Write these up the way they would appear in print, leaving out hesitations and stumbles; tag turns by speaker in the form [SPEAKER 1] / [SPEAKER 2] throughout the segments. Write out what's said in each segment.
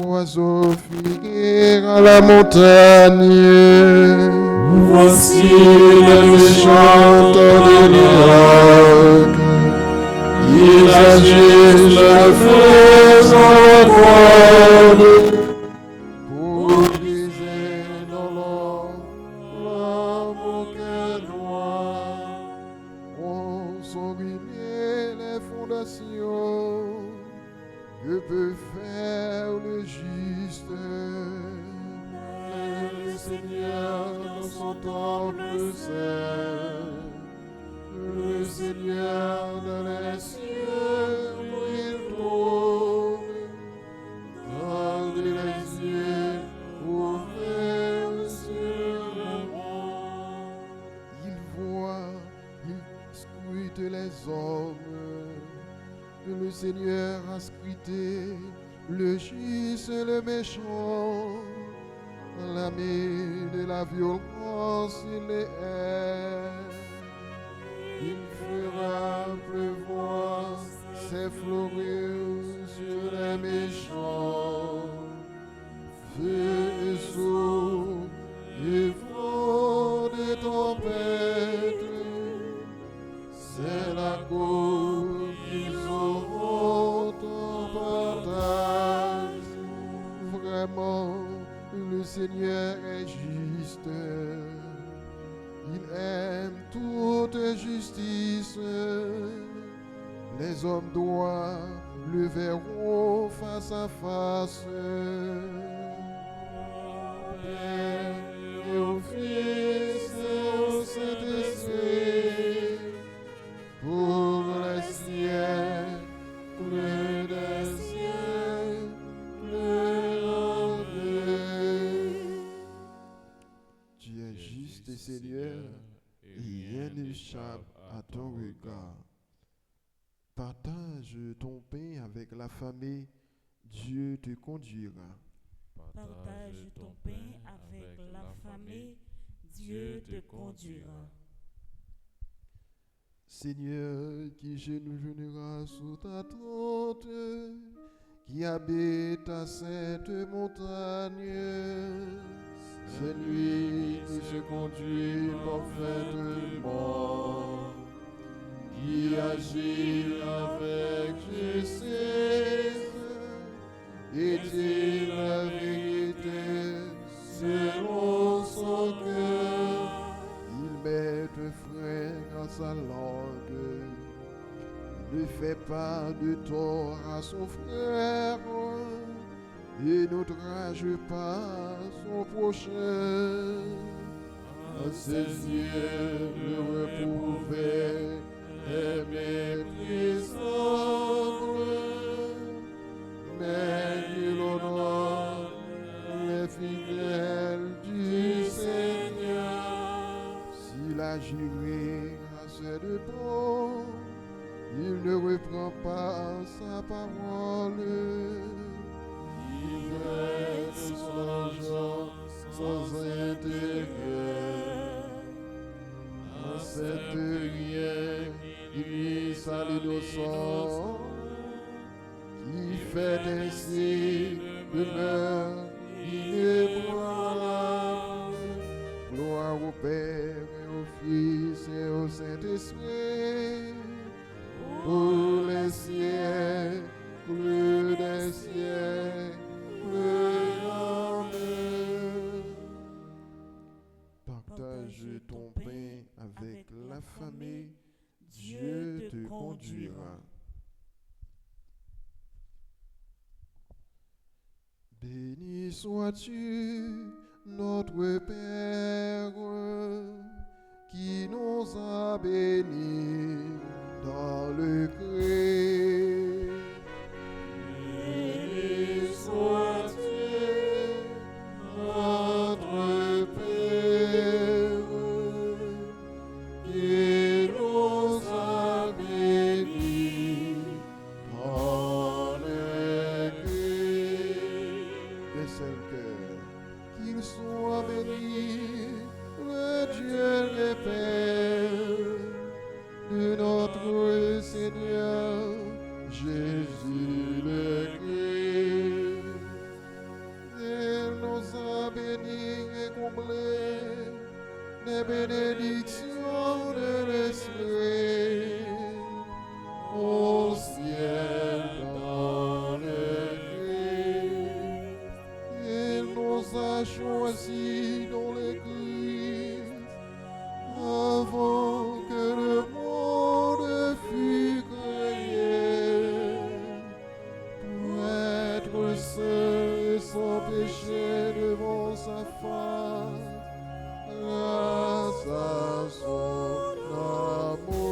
[SPEAKER 1] Oiseau fuir à la montagne,
[SPEAKER 2] voici le méchant de l'Irak. Il agite le feu sans corde
[SPEAKER 1] pour briser dans l'homme au cœur noir. On sont ruinés les fondations, que peut faire le juste? Le Seigneur dans son temple saint, le Seigneur dans les cieux où il trône, garde les yeux ouverts sur le monde. Il voit, il scrute les hommes. Le Seigneur a scruté le juste et le méchant. L'ami de la violence, il les hait. Il fera pleuvoir ses florures sur les méchants. Feu et sourd et vent de tempête, c'est la cause qu'ils auront en partage. Vraiment, le Seigneur est juste. Il aime toute justice. Les hommes droits le verront face à face. Père et au Fils et au Saint-Esprit, pour les siècles des siècles. Tu es juste, Seigneur, et rien n'échappe à ton regard. Partage ton pain avec la famille, Dieu te conduira.
[SPEAKER 3] Partage ton pain avec la famille, Dieu te conduira.
[SPEAKER 1] Seigneur, qui genouillera sous ta tente, qui habite à cette montagne, c'est lui qui se conduit parfaitement, qui agit avec justice et dit la vérité selon son cœur. Il met de frein à sa langue, ne fait pas de tort à son frère et n'outrage pas son prochain. À ses yeux le reprouver est méprisable, mais il honore les fidèles du Seigneur. S'il agirait assez de bon, il ne reprend pas sa parole. Il verse son argent sans intérêt. N'accepte rien qui nuise à l'innocent, qui fait ainsi demeure inébranlable. Gloire au Père et au Fils et au Saint-Esprit, pour les siècles des siècles. Amen. Partage ton pain avec la famille, Dieu te conduira. Béni sois-tu, notre Père, qui nous a bénis dans le Christ. Béni sois-tu, notre Père, qui nous a bénis dans le Christ. Des seuls cœurs, qu'il soit béni bénie et comblée des bénédictions de l'Esprit. Au ciel dans le Christ, il nous a choisis dans le Christ, avant que le monde fût créé, pour être seul et sans péché devant sa face, grâce à son amour.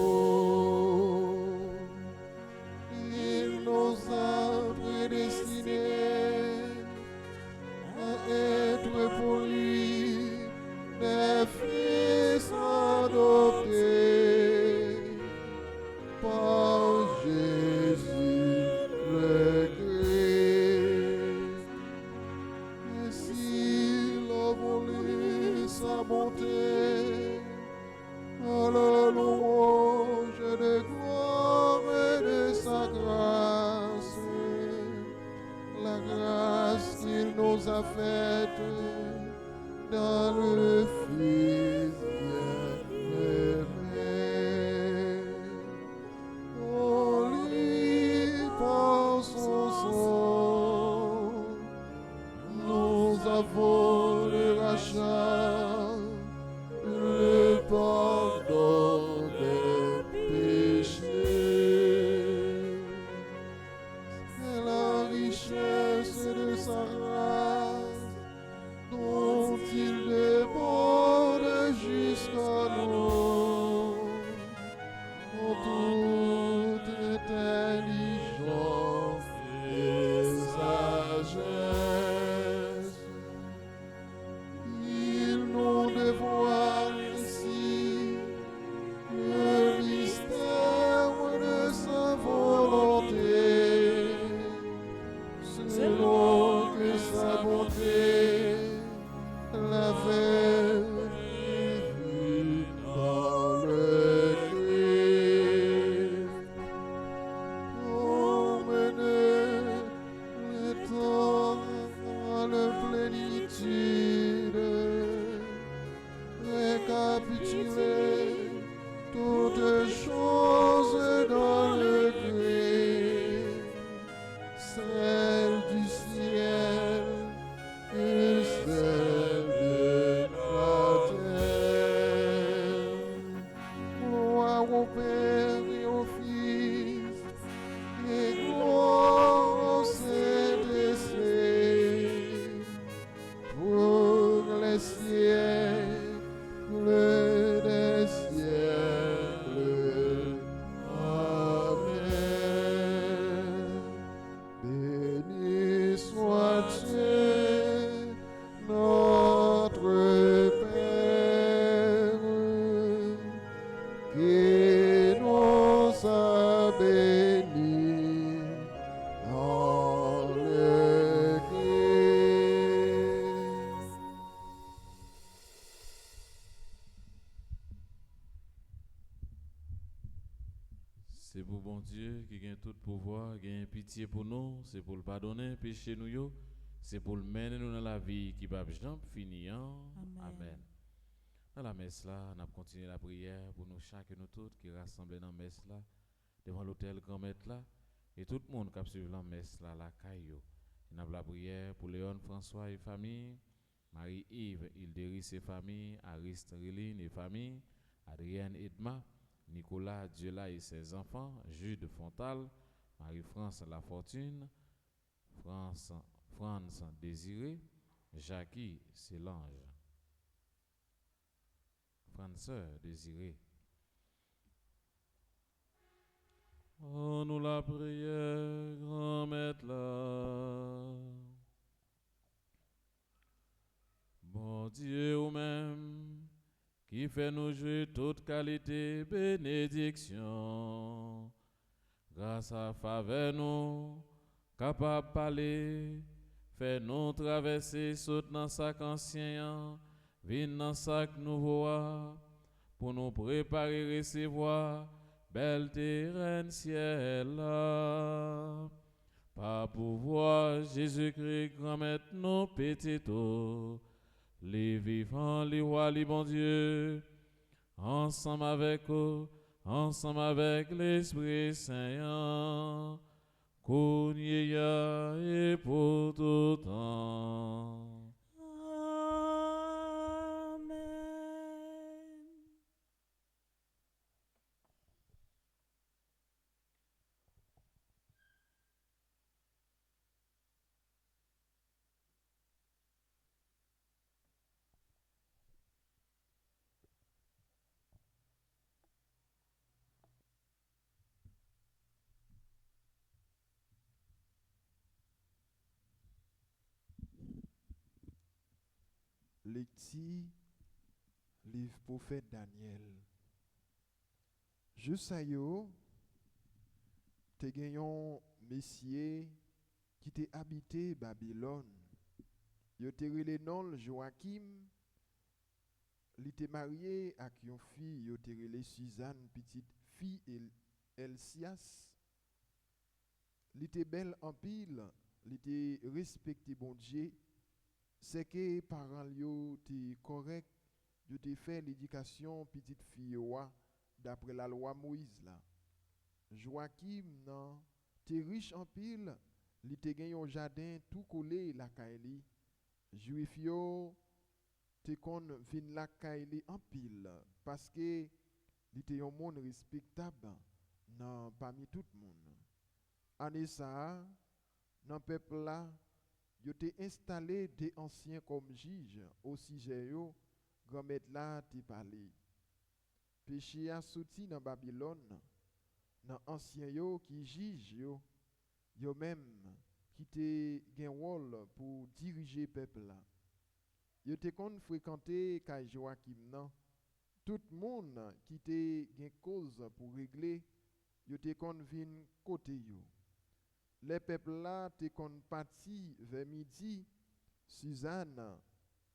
[SPEAKER 1] Il nous a prédestinés à être pour lui des fils adoptés par Jésus le Christ. Et s'il a volé sa bonté à la louange de gloire et de sa grâce, la grâce qu'il nous a faite dans le Fils bien-aimé. En lui, par son sang, nous avons le rachat, le pardon des péchés. C'est la richesse de sa grâce dont il déborde jusqu'à nous en toute intelligence et sagesse. Il nous dévoile ici le mystère de sa volonté, selon que sa bonté l'avait prévu dans le Christ. Emmenez le temps à la plénitude, récapituler toutes choses dans le Christ, celle du ciel et celle de la terre. Gloire au Père et au Fils et gloire au Saint-Esprit, pour les siècles des siècles. Amen. Béni sois-tu, notre Père, qui nous a bénis dans le Christ.
[SPEAKER 2] C'est pour bon Dieu qui gagne tout pouvoir, qui gagne pitié pour nous, c'est pour le pardonner péché nous yo, c'est pour le mener nous dans la vie qui va jamais finir. Amen. Dans la messe là, on a continué la prière pour nous chacun nous tous qui rassemblés dans la messe là, devant l'hôtel grand maître là, et tout le monde qui a suivi la messe là, la caillou. On a la prière pour Léon François et famille, Marie-Yves Hilderis et famille, Ariste Riline et famille, Adrienne Edma, Nicolas Diola et ses enfants, Jude Fontal, Marie-France Lafortune, France Désiré, Jackie Célange, Franceur Désiré. Oh, nous la prière, grand maître là. Bon Dieu ou même, qui fait nous jouir toute qualité, bénédiction. Grâce à faveur nous, capable de parler, fait nous traverser, saute dans sac ancien, vin dans sac nouveau, pour nous préparer, recevoir, belle terrain ciel là. Par pouvoir Jésus-Christ, grand maître, nos petits taux, vivant, les rois, les bons dieux, ensemble avec l'Esprit Saint, qu'on y a et pour tout temps.
[SPEAKER 1] Lecture livre prophète Daniel. Juste à yo, te gagnon messier qui te habité Babylone. Yo te relé non Joachim, li te marié avec yon fille, yo te relé Suzanne, petite fille Elsias. Li te belle en pile, li te respecté bon Dieu. C'est que parents yo te correct, yo te fait l'éducation petite fille d'après la loi Moïse là. Joachim non, te riche en pile, li te gen yon jardin tout collé la kaili. Juif yo te kon vin la kaili en pile parce que li te yon monde respectable nan parmi tout le monde. Année ça, dans peuple là, yo te installé des anciens comme juges au sujet yo, grand-maître là te parlé. Péché a sorti dans Babylone, dans anciens yo qui juge yo même qui te gen rôle pour diriger peuple là. Yo te kon fréquenter kay Joachim nan, tout monde qui te gen cause pour régler, yo te kon vin côté yo. Les peuples là te kon parti vers midi, Suzanne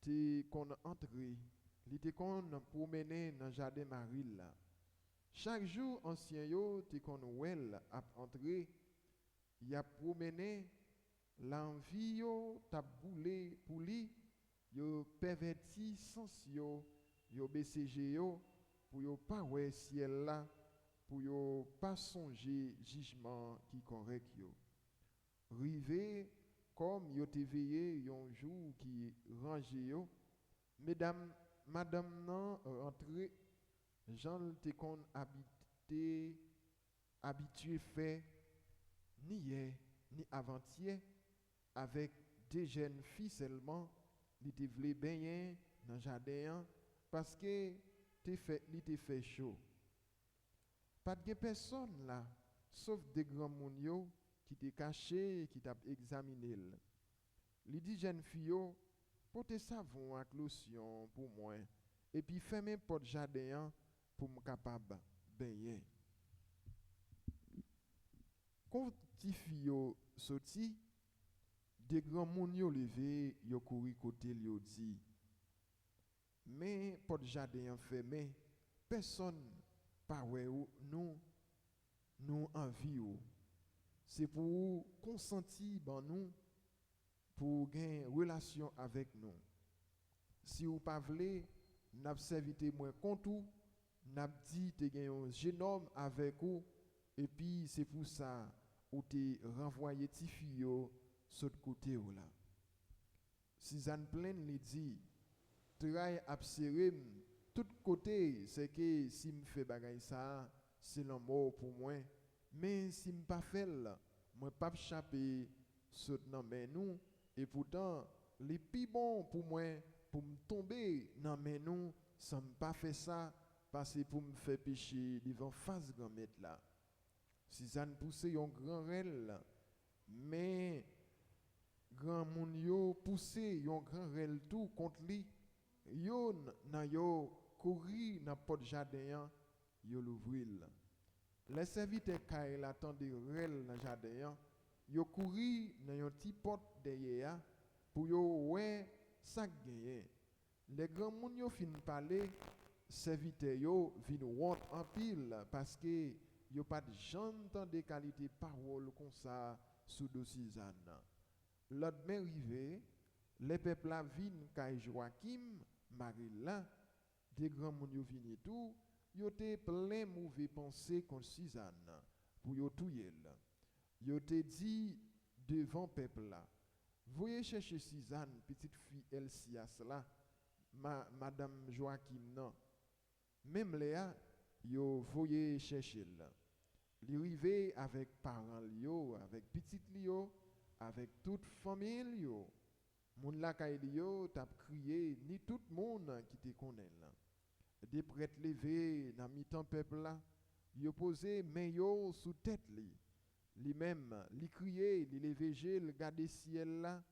[SPEAKER 1] te kon entré, li te kon promener dans jardin Maril là. Chaque jour ancien yo te kon wel ap entré, y a promené l'envie yo t'a boulé pour li, yo perverti sens yo BCG yo pour yo pas wè ciel là, pour yo pas songer jugement qui correct yo. Rivé comme yo te veillé yon jour qui rangé yo, mesdames madame nan rentré Jean te kon habitué fait ni hier ni avant-hier avec des jeunes filles seulement, li te vle baigner dans jardin parce que li te fait chaud. Pas de personne là sauf des grands moun yo qui te caché, qui t'a examiné. Li dit jeune fille yo, porte savon avec lotion pour moi et puis fermer porte jardin pour me capable baigner. Quand ti fille yo sorti, des grands moun yo levé, yo couri côté li yo dit mais porte jardin fermé, personne pas wè nous envie ou. C'est pour consentir ban nous pour gagner relation avec nous. Si ou pas vle, n'a servité moins compte ou, n'a dit te gen un jeune homme avec ou et puis c'est pour ça ou te renvoyer ti fille yo sur côté ou là. Suzanne pleine li dit travail abserem tout côté, c'est que si me fait bagay ça, c'est la mort pour moi. Mais si me pas fait là, moi pas échapper saut dans main nous et pourtant les plus bon pour moi pour me tomber dans main nous sans me pas fait ça parce que pour me faire pécher devant face grand maître là. Suzanne poussé un grand rel mais grand moun yo poussé un grand rel tout contre lui. Yo nan yo couri dans porte jardin yo l'ouvrir. Les serviteurs kay l'attendent rel dans jardin yo couri dans yon petit porte derrière pour yo ouais ça gagné. Les grands moun yo fin parler, serviteurs yo vinn want en pile parce que yo pas de j'entend de qualité parole comme ça sous Suzanne. L'autre main rivé, les peuples la vinn kay Joachim Marilla, des grands moun yo vini tout, yo te plein mauvais pensées contre Suzanne pour yo touyer. Yo te dit devant peuple là, voyez chercher Suzanne, petite fille Elsias là, madame Joachim non. Même Léa, yo voyez chercher là. Li rive avec parents yo, avec petite yo, avec toute famille yo. Moun la kay li yo t'a crié ni tout monde qui te connaît là. Des prêtres levés dans mi-temps peuple là, yo posé main yo sous tête li. Li même li crié, li levé le garder ciel là,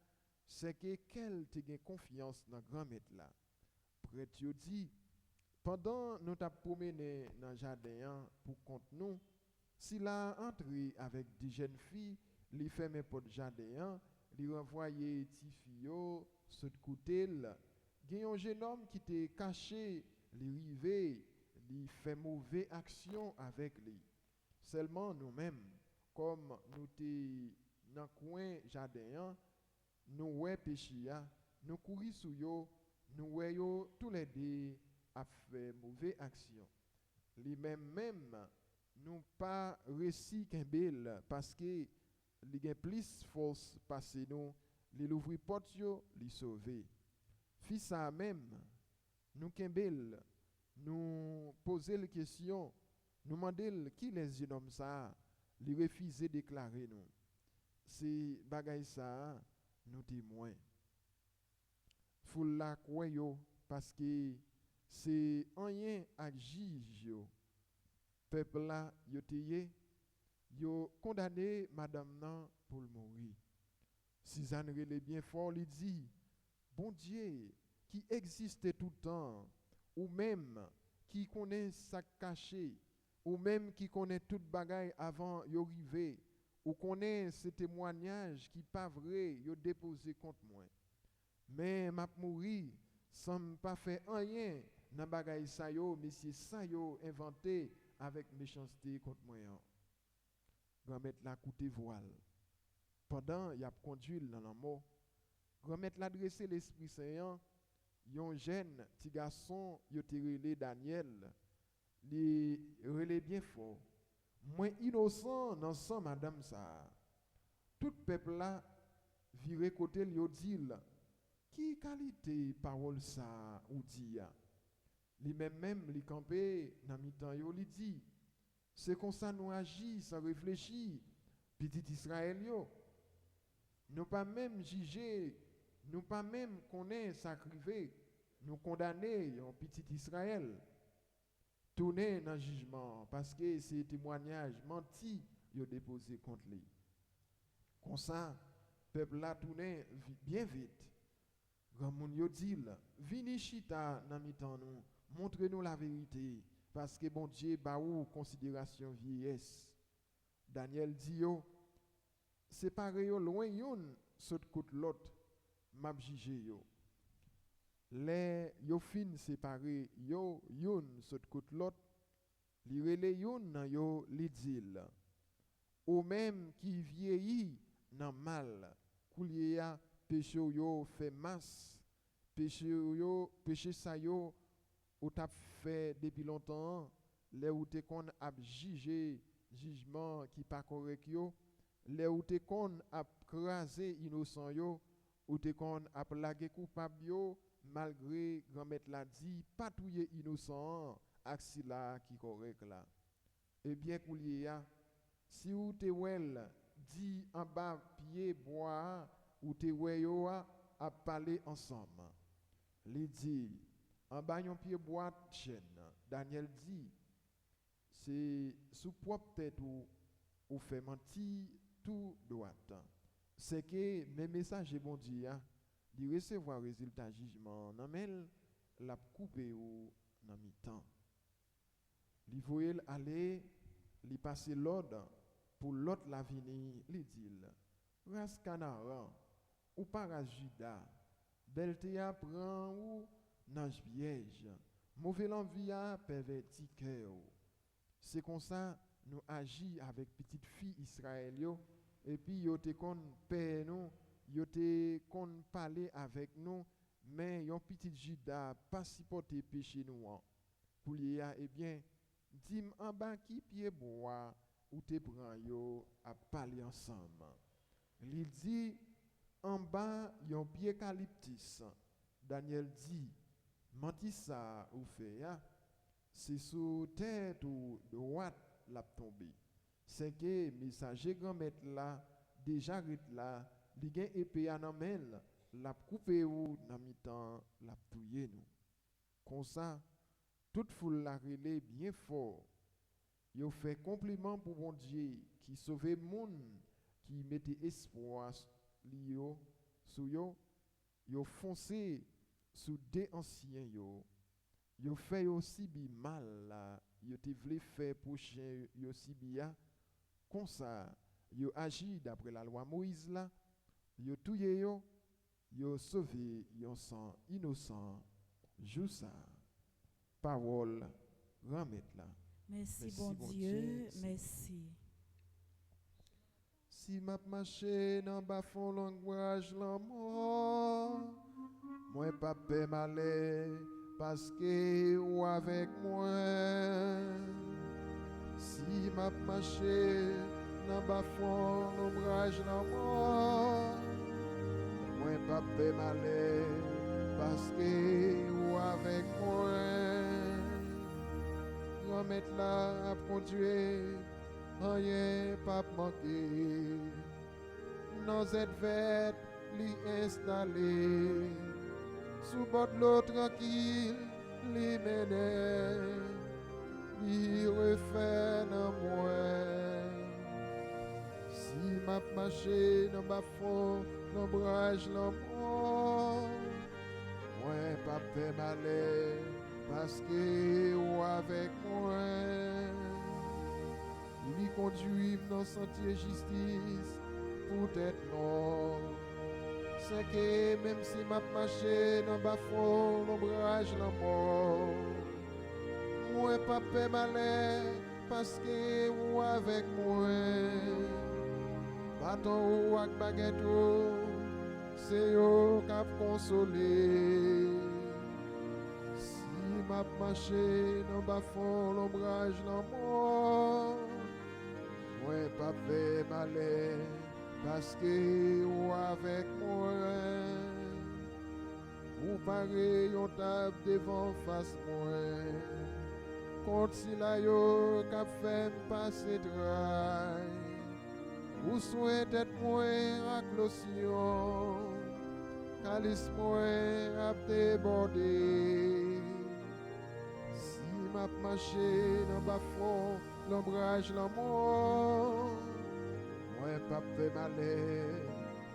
[SPEAKER 1] c'est que quel te gen confiance dans grand maître là. Prêtre yo dit pendant nous t'a promené dans jardin pour compte nous, s'il a entré avec des jeunes filles, li fermé porte jardin, li renvoyé ti fille sur de côté là. Gen un jeune homme qui était caché, li rivé, li fait mauvaise action avec lui. Seulement nous-mêmes, comme nous te dans coin jardin, nous ouais péché, nous courir sous yo, nous ouais yo tous les deux a fait mauvaise action. Li même nous pas réussi qu'un bel parce que li gen plus force passer nous, li l'ouvrir porte yo, li sauver. Fils ça même nous kembel, nous poser la question, nous demander qui les jeunes hommes ça, li refuser déclarer nous. C'est bagay ça nous témoins. Faut la croire yo parce que c'est rien à juge yo. Peuple là yo teye, yo condamné madame nan pour mourir. Suzanne relè bien fort lui dit, bon Dieu qui existe tout le temps, ou même qui connaît sa caché, ou même qui connaît toute bagaille avant yo rivé, ou connaît ce témoignage qui pas vrai yo déposé contre moi. Mais m'a mouri sans pas faire rien dans bagaille sa yo, monsieur ça yo inventé avec méchanceté contre moi. Grand-mère la coûté voile. Pendant y a conduit dans la mort, grand-mère l'a dressé l'Esprit Saint, yon jeune petit garçon yo te relé Daniel, li relé bien fort. Moins innocent dans sang madame ça. Tout peuple là viré côté li yo dit qui qualité parole ça ou dit li même li campé dans mi-temps yo li dit c'est comme ça nous agit sans réfléchir petit Israël yo nous pas même juger nous pas même connaître sacrifier nous condamner un petit Israël tourner dans jugement parce que c'est témoignage menti yo déposé contre lui comme ça peuple là tourner bien vite grand moun yo dit vini chita dans mi-temps nous montrez-nous la vérité parce que bon Dieu ba ou considération vieillesse. Daniel dit yo séparé yo loin yon saute côté l'autre m'a jugé yo. Les yo fin séparé yo yon saute côté l'autre li relé yon nan yo li dit ou même qui vieillit nan mal koulier ya péché yo fait masse péché ça yo ou t'a fait depuis longtemps les ou te kon a jugé jugement qui pas correct yo les ou te kon a crasé innocent yo ou te kon a plagué coupable yo malgré grand-mère l'a dit pas touyer innocent aksi la qui correct là et bien koulier ya si ou te wel dit en bas pied bois ou te we yo a parler ensemble li dit en bas yon pied bois chaîne Daniel dit c'est sous propre tête ou fait mentir tout droite c'est que mes messages bon Dieu de recevoir résultat jugement nan men la couper ou nan mi-temps li voyel aller li passer l'ordre pour l'autre la venir li dit ras canaran ou para juda beltea prend ou nan piège mauvais l'envie a perverti cœur c'est comme ça nous agit avec petite fille Israël yo et puis yo te kon père nous yo te kon parler avec nous mais yon petit Judas pas supporter péché nous an. Pour lui eh bien, dis en bas qui pied bois ou te prend yo à parler ensemble. Il dit en bas yon pied eucalyptus. Daniel dit menti ça ou fait ya, c'est sous tête ou droite la tomber. C'est que messager grand maître là déjà rit là, li gen épée à nan men, la couper ou nan mi-temps la touyer nous. Comme ça, toute foule la relé bien fort. Yo fait compliment pour bon Dieu qui sauve moun, qui mettait espoir li yo sou yo, yo foncé sous des anciens yo fait aussi bi mal là, yo te vle faire prochain yo si bien comme ça, yo agi d'après la loi Moïse là, yo touye yo sauvé yon sang innocent, jou ça. Parole remettre là.
[SPEAKER 3] Merci bon Dieu, merci.
[SPEAKER 1] Si m'a marché dans bas fond langage la mort, moi pas paix malais parce que ou avec moi. Si m'a marché dans bas fond l'ombrage la mort, moi pas paix malais parce que ou avec moi. Remettre là à conduire, rien pas manquer. Dans cette fête, li installé, sous bord de l'eau tranquille, li mené, li refait dans moi. Si m'a marché dans ma fond, l'ombrage l'amour, moi pas fait malais, parce que ou avec moi. Il conduit dans sentier justice pour être non. C'est que même si m'a marché dans bas fond l'ombrage la mort, moi pas paix malais parce que ou avec moi. Bâton ou ak baguette c'est yo cap consolé. Si m'a marché dans bas fond l'ombrage la mort, moi pas fait malais parce que ou avec moi. Ou paré yon table devant face moi. Contre si la yo k'ap fait passer trail. Ou souhaite être moi ak lotion. Calice moi ap débordé. Si m'a marché dans bas fond l'ombrage la mort, moi pas fait malais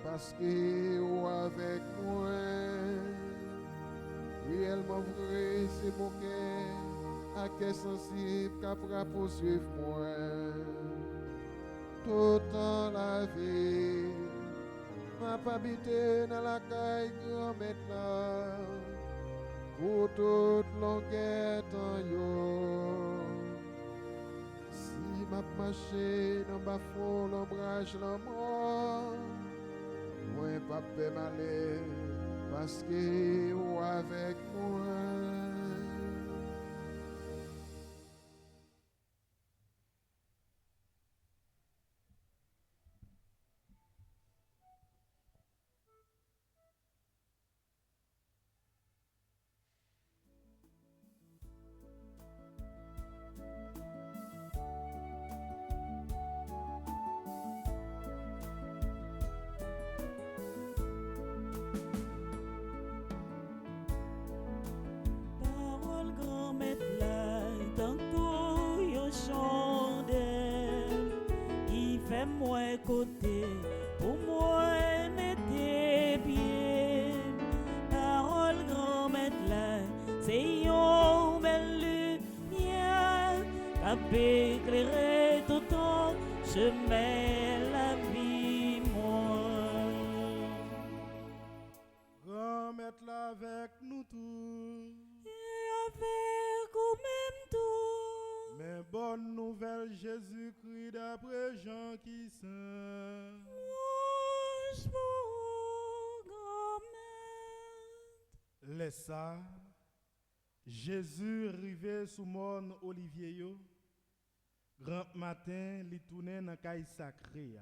[SPEAKER 1] parce que ou avec moi. Réellement vrai c'est mon cœur à cœur sensible qu'après poursuivre moi tout dans la vie. M'a pas habité dans la caille grand-mère là pour toute longueur temps yo. Si m'a marché dans bas fond l'ombrage la mort, moi pas fait malais parce que ou avec moi.
[SPEAKER 3] Parole grand-mère là, dans tout yon chandelle, qui fait moi côté, pour moi mettre pieds. Parole grand-mère là, c'est yon belle lumière, qui éclairer tout ton chemin la vie moi.
[SPEAKER 4] Remettre là avec nous tous.
[SPEAKER 3] Et avec ou même tout.
[SPEAKER 4] Mais bonne nouvelle Jésus-Christ d'après Jean qui saint.
[SPEAKER 3] Mange mon grand-mère.
[SPEAKER 4] Laisse ça, Jésus arrivé sous mon olivier yo, grand matin, li tourne dans caille sacré.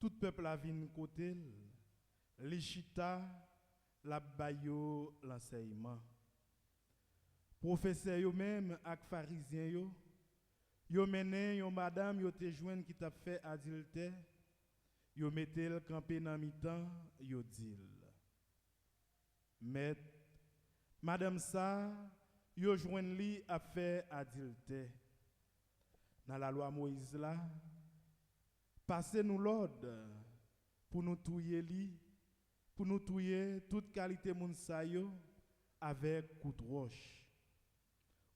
[SPEAKER 4] Tout peuple a vinn côté, li chita, la bayo l'enseignement. Professeur yo même ak pharisien yo mené yon madame yo te joine qui t'a fait adultère, yo mettel campé dans mi-temps, yo dit mais madame ça yo joine li a fait adultère. Dans la loi Moïse là, passez nous l'ordre pour nous touyer li, pour nous touyer toute qualité moun sa yo avec coup de roche.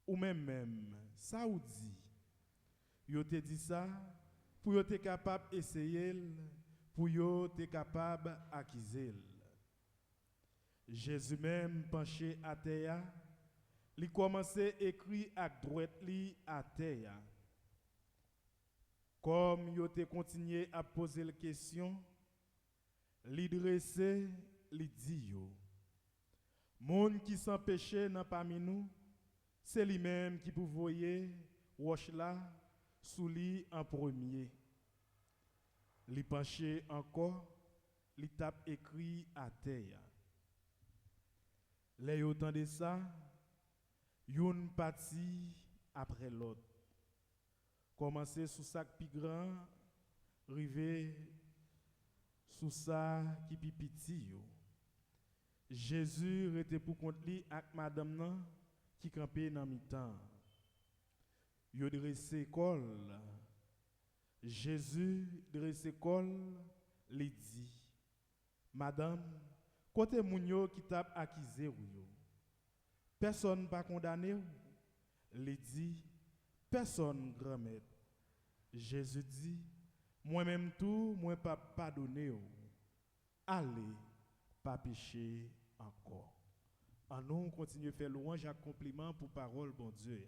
[SPEAKER 4] Ou même ça ou dit yo te dit ça pour yo te capable essayer, pour yo te capable accuser. Jésus même penché à terre, li commençait écrit à droite li à terre. Comme yo te continué à poser la question, li dressé, li dit yo. Moun qui sans péché nan parmi nous, c'est lui-même qui peut voyer roche là sous lui en premier. Li penché encore, li tape écrit à terre. Les autant de ça, yon parti après l'autre. Commencer sous ça qui grand, river sous ça qui pi petit yo. Jésus était pour compte li ak madame nan qui campait dans mi-temps. Yo dressé col. Jésus dressé col, li dit: Madame, côté moun yo qui t'a accusé ou yo. Personne pas condamné ou. Li dit: personne grand-mère. Jésus dit: moi-même tout, moi pas pardonné ou. Allez, pas pécher encore. En nous continuer à faire louange et compliment pour parole bon Dieu.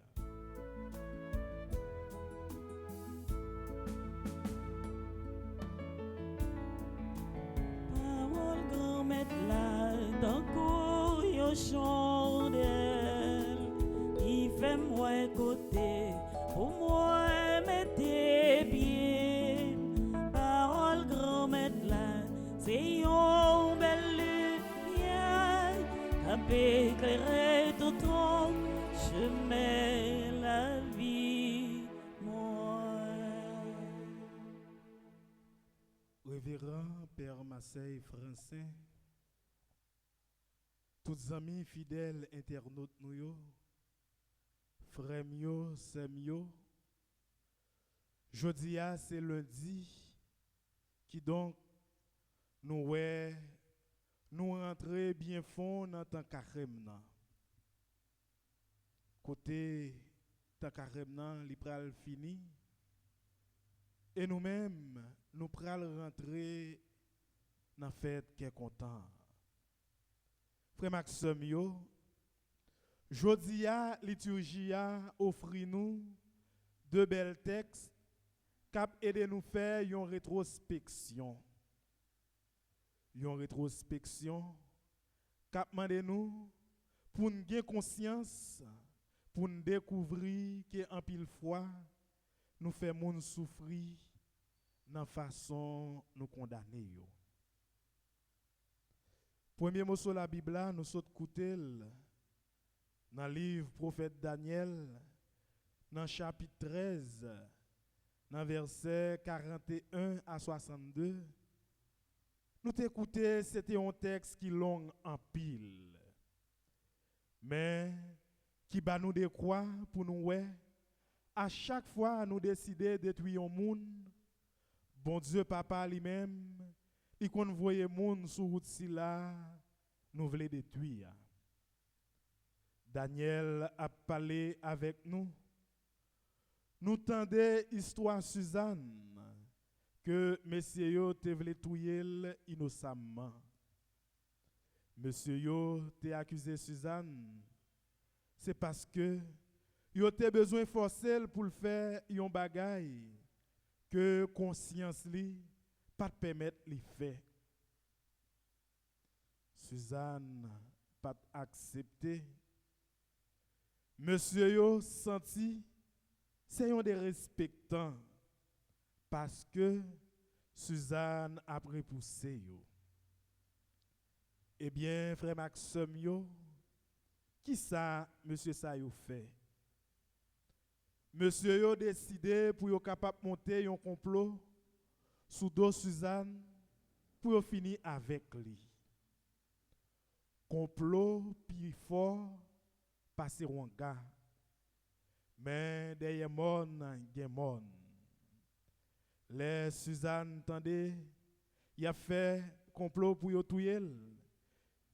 [SPEAKER 3] Parole grand-mère là, dans cour yo chandelle, il fait moi côté, pour moi mettez bien. Parole grand-mère là, c'est yon belle lumière, éclairer tout ton chemin, la vie, moi.
[SPEAKER 4] Révérend Père Marseille français, tous amis fidèles internautes nous yo, frères mio, sœurs mio, jodi a c'est lundi qui donc nous rentrer bien fond dans tant carême nan. Côté tant carême nan li pral fini et nous-mêmes nous pral rentrer dans fête qui est content. Frère Maxime yo, jodi a liturgie a offri nous deux belles textes cap aider nous faire une rétrospection. Une rétrospection cap mande nous pour nous gagner conscience, pour nous découvrir que en pile fois nous fait moun souffrir dans façon nous condamner yo. Premier mot sur la Bible là, nous saute koutel dans le livre prophète Daniel dans chapitre 13 dans verset 41 à 62. Nous t'écouter, c'était un texte qui long en pile. Mais qui ba nous de quoi pour nous ouais, à chaque fois nous décider de détruire un monde, bon Dieu papa lui-même, il convoye monde sur route si là, nous voulons détruire. Daniel a parlé avec nous. Nous tendez histoire Suzanne que monsieur yo te vle touyer innocemment. Monsieur yo te accusé Suzanne, c'est parce que yo te besoin forcer pour le faire yon bagay que conscience li pas te permettre li faire. Suzanne pas accepté. Monsieur yo senti c'est un des respectants parce que Suzanne a repoussé yo. Eh bien, frère Maxime yo, qui ça monsieur ça yo fait? Monsieur yo décidé pour yo capable monter un complot sous dos Suzanne pour yo finir avec lui. Complot plus fort passer un gars. Mais derrière mon gen mon. Les Suzanne tendez, il a fait complot pour yo touyer.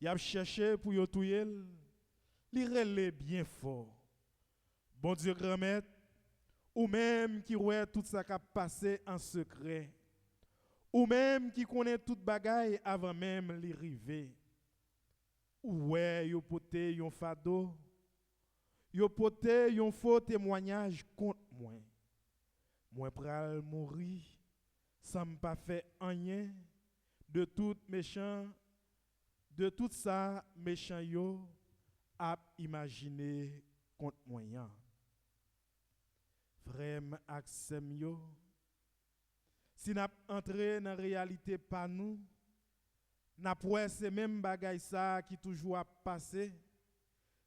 [SPEAKER 4] Il a cherché pour yo touyer. Li relè bien fort. Bon Dieu grand-mère, ou même qui ouais tout ça qui a passé en secret, ou même qui connaît toute bagaille avant même li river. Ou ouais yo pote yon fado, yo pote yon faux témoignage contre moi. Moi pral mourir sans pas faire rien de tout méchant, de tout ça méchant yo a imaginer contre moyen. Frère Axem yo, si n'a entré dans la réalité pas nous, n'a pas ces mêmes bagaille ça qui toujours a passé,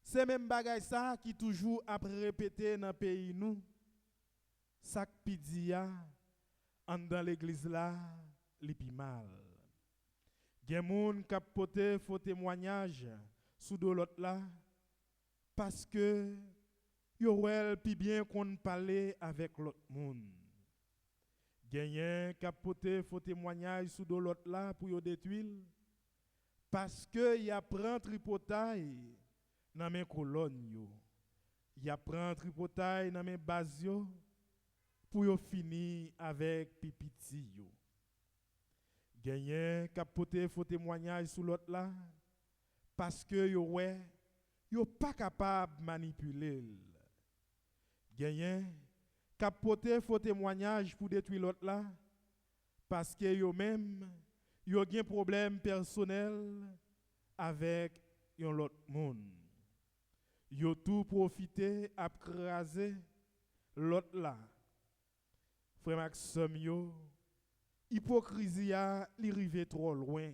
[SPEAKER 4] ces mêmes bagaille ça qui toujours a répété dans pays nous. Ça qui dit en dans l'église là, li pi mal. Gen moun k'ap pote faux témoignage sous de l'autre là parce que yo wel pi bien qu'on parler avec l'autre monde. Genyen k'ap pote faux témoignage sous de l'autre là pour yo détruire parce que y a prend tripotaille dans mes colonnes yo. Y a prend tripotaille dans mes base yo pour yo finir avec pipiti yo. Genyen capoter faux témoignage sur l'autre là parce que yo pas capable manipuler. Genyen capoter faux témoignage pour détruire l'autre là parce que yo même yo gen problème personnel avec yon l'autre monde. Yo tout profiter à craser l'autre là. Frère Maxime yo, hypocrisie a li rive trop loin.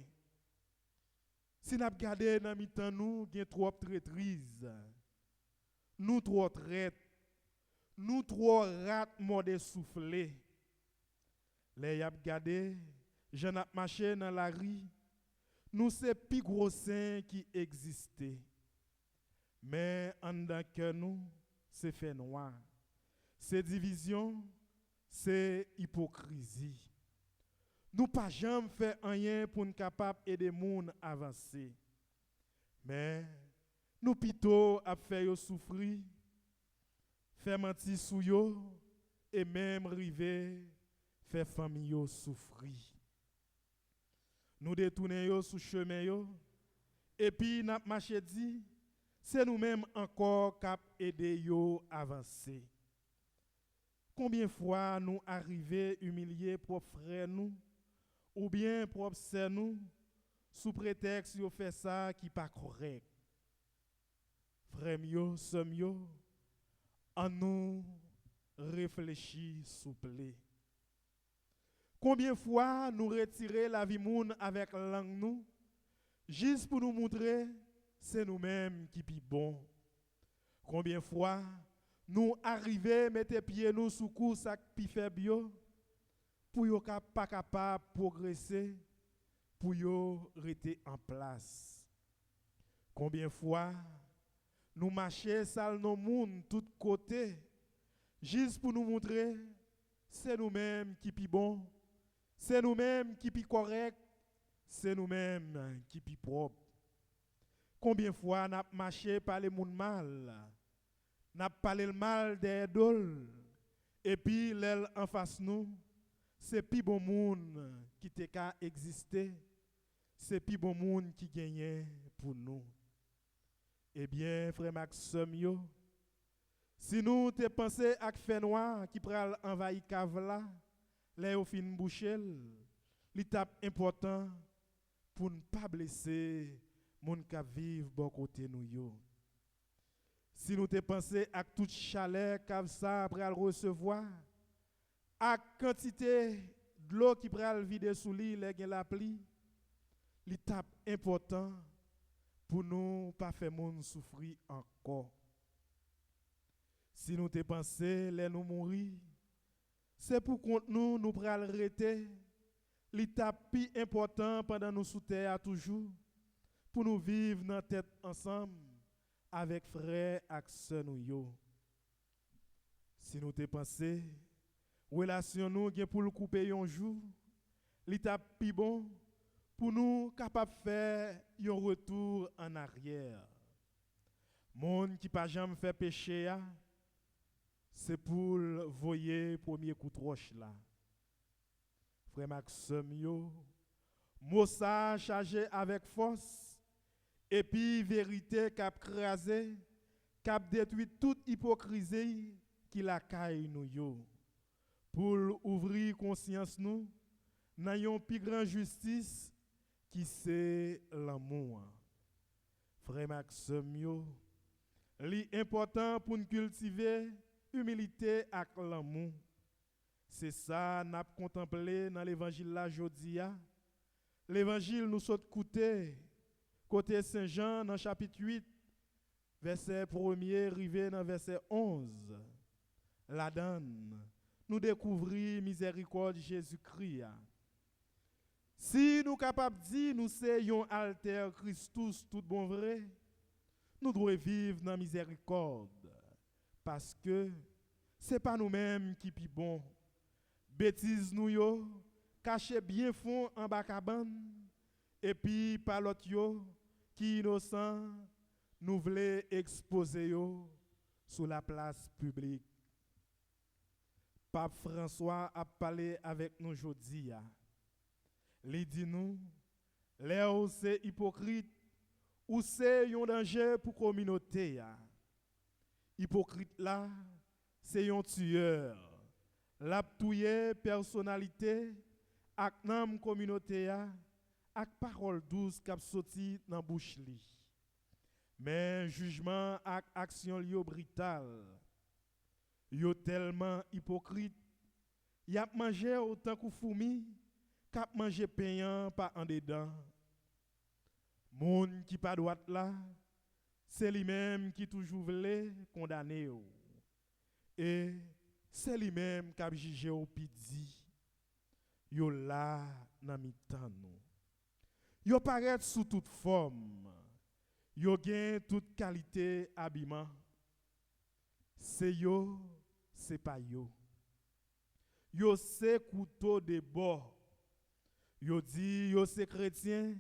[SPEAKER 4] Si n'a regardé dans mi-temps nous, gen trop traîtrise. Nous trop traite. Nous trop rat mode soufflé. Les y a regardé, j'en a marché dans la rue. Nous c'est plus gros saint qui existait. Mais en dedans que nous, c'est fait noir. C'est division, c'est hypocrisie. Nous pas jamais fait rien pour nous capable aider moun avancer. Mais nous plutôt a fait yo souffrir, faire mentir sou yo et même river faire famille yo souffrir. Nous détourner yo sous chemin yo et puis n'a marché dit c'est nous-mêmes encore cap aider yo avancer. Combien de fois nous arrivons humilier propre frère nous ou bien propre sœur nous sous prétexte yo fait ça qui pas correct. Frère yo, sœur yo, en nous réfléchir souple. Combien de fois nous retirer la vie moun avec langue nous juste pour nous montrer c'est nous-mêmes qui pi bon. Combien de fois nous arriver mettre pieds nous sous cou sac pi faible yo pour yo pas capable progresser pour yo rester en place. Combien de fois nous marcher sale nos moun tout côté juste pour nous montrer c'est nous-mêmes qui pi bon, c'est nous-mêmes qui pi correct, c'est nous-mêmes qui pi propre. Combien de fois n'a marché par les moun mal, n'a parlé le mal des idoles et puis l'aile en face nous, c'est pi bon moun qui te ka exister, c'est pi bon moun qui gagne pour nous. Eh bien, frère Maxime yo, si nous te pensé à fait noir qui pral envahir cave là, les au fin bouchel, l'étape important pour ne pas blesser moun ka vivre bon côté nous yo. Si nous te pensé à toute chaleur qu'a ça après le recevoir, à quantité de l'eau qui pral vider sous lui, la pluie, l'étape important pour nous pas faire moun souffrir encore. Si nous te pensé les nous mourir, c'est pour contre nous pral arrêter l'étape plus important pendant nous sous terre toujours pour nous vivre dans tête ensemble avec frères et sœurs nous yo. Si nous te pensé relation nous gen pour le couper un jour, l'étape plus bon pour nous capable faire un retour en arrière. Monde qui pas jamais fait péché c'est pour voyer premier coup de roche là. Frère Maxime yo, mot ça chargé avec force et puis vérité cap crasé, cap détruit toute hypocrisie qui la caille nous yo. Pour ouvrir conscience nous, n'ayons plus grande justice qui c'est l'amour. Frère Maxime yo, l'important pour nous cultiver humilité avec l'amour. C'est ça n'a contemplé dans l'évangile là jodi a. L'évangile nous saute côté Saint Jean dans chapitre 8 verset 1er arrivé dans verset 11. La donne nous découvrir miséricorde de Jésus-Christ. Si nous capables dire nous soyons alter Christus tout bon vrai, nous devons vivre dans miséricorde parce que c'est pas nous-mêmes qui pi bon. Bêtise nous yo, caché bien fond en bas cabane et puis par l'autre yo qui innocent nous voulons exposer yo sur la place publique. Pape François a parlé avec nous aujourd'hui. Il dit nous, les c'est hypocrite ou c'est un danger pour la communauté. Hypocrite là, c'est un tueur. La touye personnalité ak nam communauté ak parole douce k'ap sorti dans bouche li. Mais jugement ak action li yo brutal. Yo tellement hypocrite, y a mangé autant que fourmi, k'ap mangé payant pas en dedans. Moun qui pas droit là, c'est lui-même qui toujours voulait condamner yo. Et c'est lui-même qui a jugé au pidi. Yo là nan mitan nou. Yo paraît sous toute forme. Yo gen toute qualité habillement. C'est yo, c'est pas yo. Yo c'est couteau de bord. Yo dit yo c'est chrétien,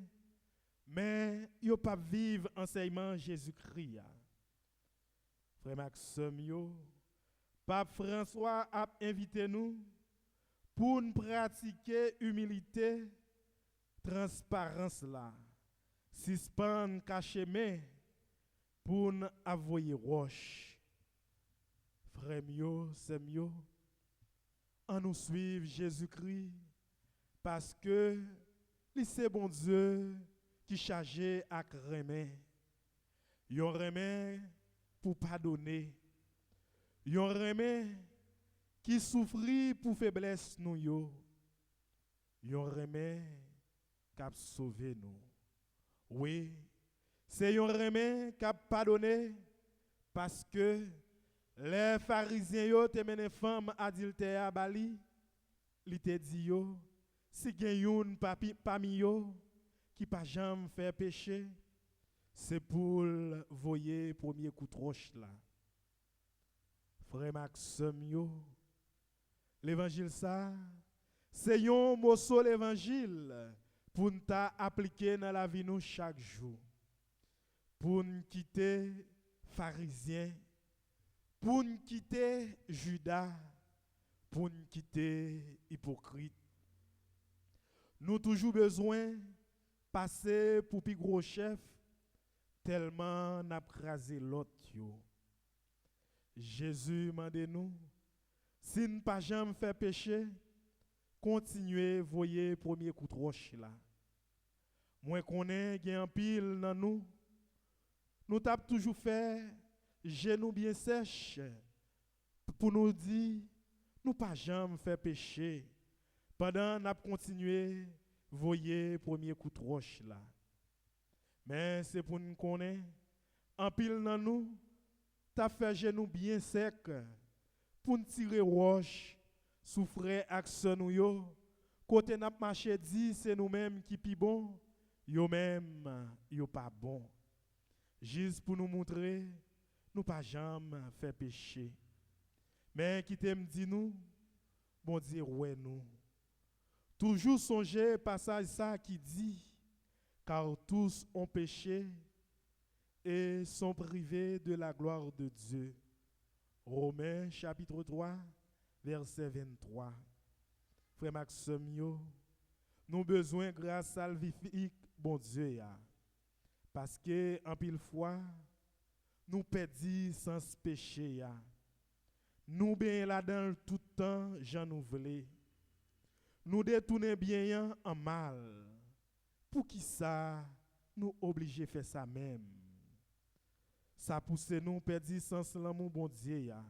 [SPEAKER 4] mais yo pas vivre enseignement Jésus-Christ. Frère Maxime yo, Pape François a invité nous pour nous pratiquer humilité, transparence là, suspendre cacher main pour nous avouer roche. Frère mio, c'est mieux, en nous suivre Jésus-Christ parce que c'est bon Dieu qui chargé avec remè. Yon remè pour pardonner. Yon remè qui souffrit pour faiblesse nous yo. Yon remè qui a sauvé nous. Oui, c'est yon remè qui a pardonné parce que les pharisiens yo te mené femme adultère à Bali, li te dit yo, si gen yon parmi yo qui pas jamais fait péché, c'est pour voyer premier coup de roche là. Frère Maxime yo, l'évangile ça, c'est un morceau l'évangile pour nous appliquer dans la vie nous chaque jour. Pour nous quitter pharisiens, pour nous quitter Judas, pour nous quitter hypocrite. Nous toujours besoin passer pour plus gros chef tellement n'a crasé l'autre yo. Jésus m'a dit nous, si nous pas jamais fait péché, continuez voyer premier coup de roche là. Moi connais gen en pile dans nous. Nous t'a toujours fait genoux bien sèches pour nous dire nous pas jamais faire péché. Pendant n'a continué voyer premier coup de roche là. Mais c'est pour nous connaître en pile dans nous t'a fait genoux bien sec pour nous tirer roche souffrir action nous yo côté n'a marché dit c'est nous-mêmes qui pi bon yo même yo pas bon juste pour nous montrer nous pas jamais fait péché mais qui t'aime dit nous bon Dieu ouais nous toujours songer passage ça qui dit car tous ont péché et sont privés de la gloire de Dieu. Romains chapitre 3 verset 23. Frère Maxime, nous besoin grâce salvifique bon Dieu ya. Parce que en pile fois nous perdis sans péché ya. Nous bien là-dedans tout temps j'en nous voulons. Nous détourner bien en mal. Pour qui ça nous obligés faire ça même. Ça pousse nous perdre sens l'amour bon Dieu ya.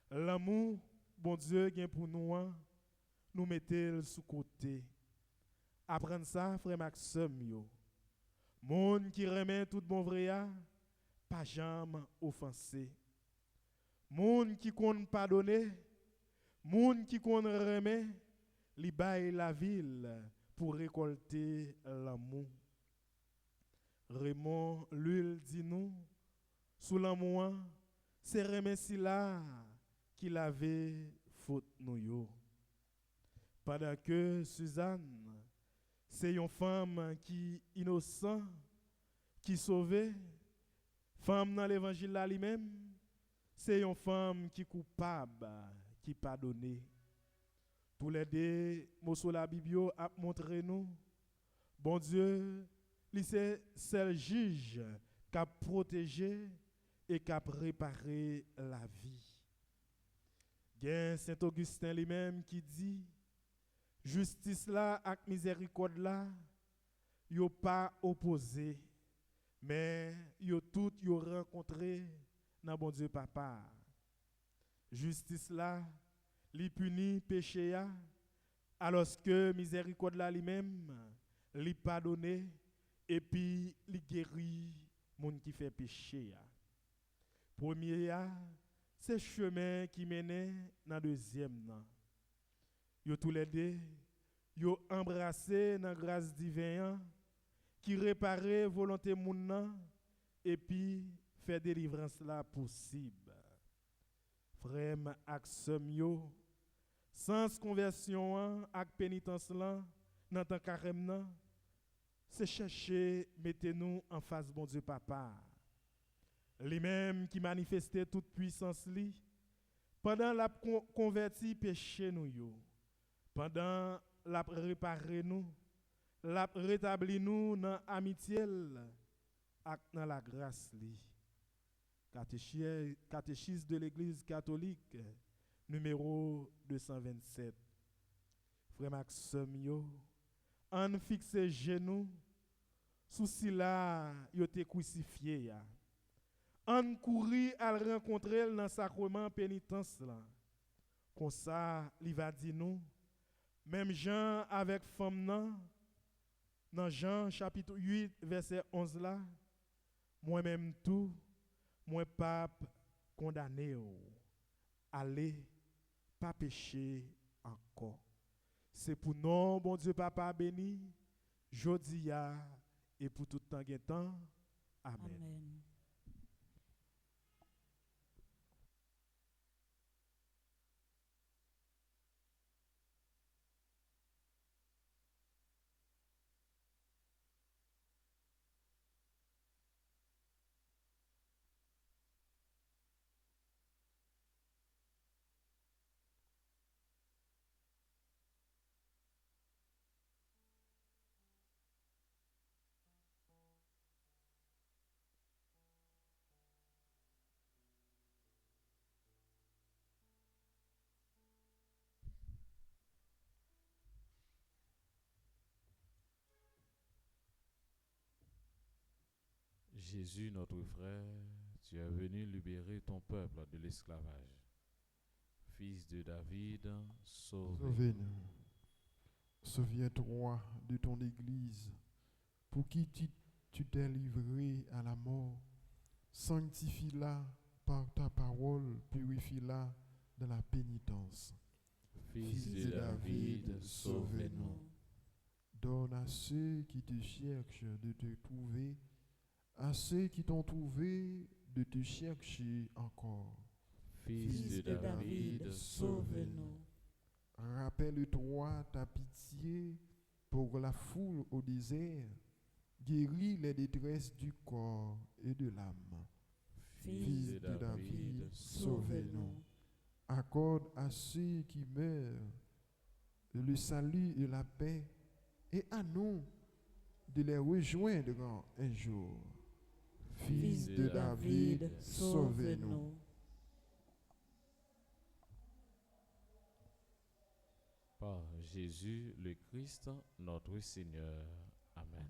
[SPEAKER 4] L'amour bon Dieu gain pour nous nous mettez sous côté. Apprendre ça frère Maxime yo. Monde qui remet tout bon vrai ya, pas jamais offensé. Monde qui compte pardonner, monde qui compte remet, li baille la ville pour récolter l'amour. Raymond l'huile dit nous sous l'amour, c'est remercier là qu'il avait faute nous yo. Pendant que Suzanne, c'est une femme qui innocente, qui sauvée, femme dans l'évangile là lui-même, c'est une femme qui coupable, qui pardonnée. Tous les deux, mots sur la Bible a montré nous, bon Dieu, c'est seul juge qui a protégé et qui a préparé la vie. Il y a Saint Augustin lui-même qui dit, justice là ak miséricorde là, yo pas opposé, mais yo tout yo rencontré dans bon Dieu papa. Justice là, li puni péché ya, alors que miséricorde là lui-même, li pardonné et puis li guérit moun qui fait péché ya. Premier ya, c'est chemin qui mène dans deuxième nan. Yo tous les deux, yo embrassé dans grâce divine qui réparer volonté moun nan et puis faire délivrance là possible. Frère Axem yo, sans conversion ak pénitence là dans temps carême nan, c'est chercher mettez-nous en face bon Dieu papa. Lui-même qui manifestait toute puissance li pendant la converti péché nous yo. Pendant la réparer nous, la rétablir nous dans amitié ak dans la grâce li. Catéchisme de l'Église catholique numéro 227. Frère Maxime yo, en fixe genou sous si là yo te crucifié ya. En courir à rencontrer dans sacrement pénitence là. Comme ça, il va dire nous même Jean avec femme nan, dans Jean chapitre 8 verset 11 là, moi-même tout, moi pape condamné allez pas pécher encore. C'est pour nous bon Dieu papa béni, jodia et pour tout temps et temps. Amen.
[SPEAKER 3] Amen.
[SPEAKER 2] Jésus, notre frère, tu es venu libérer ton peuple de l'esclavage. Fils de David, sauve-nous.
[SPEAKER 1] Souviens-toi de ton Église, pour qui tu t'es livré à la mort. Sanctifie-la par ta parole, purifie-la de la pénitence.
[SPEAKER 2] Fils de David, sauve-nous.
[SPEAKER 1] Donne à ceux qui te cherchent de te trouver, à ceux qui t'ont trouvé de te chercher encore.
[SPEAKER 2] Fils de David, sauve-nous.
[SPEAKER 1] Rappelle-toi ta pitié pour la foule au désert, guéris les détresses du corps et de l'âme.
[SPEAKER 2] Fils de David, sauve-nous.
[SPEAKER 1] Accorde à ceux qui meurent le salut et la paix, et à nous de les rejoindre un jour. Fils de David, sauve-nous.
[SPEAKER 2] Par Jésus le Christ, notre Seigneur. Amen.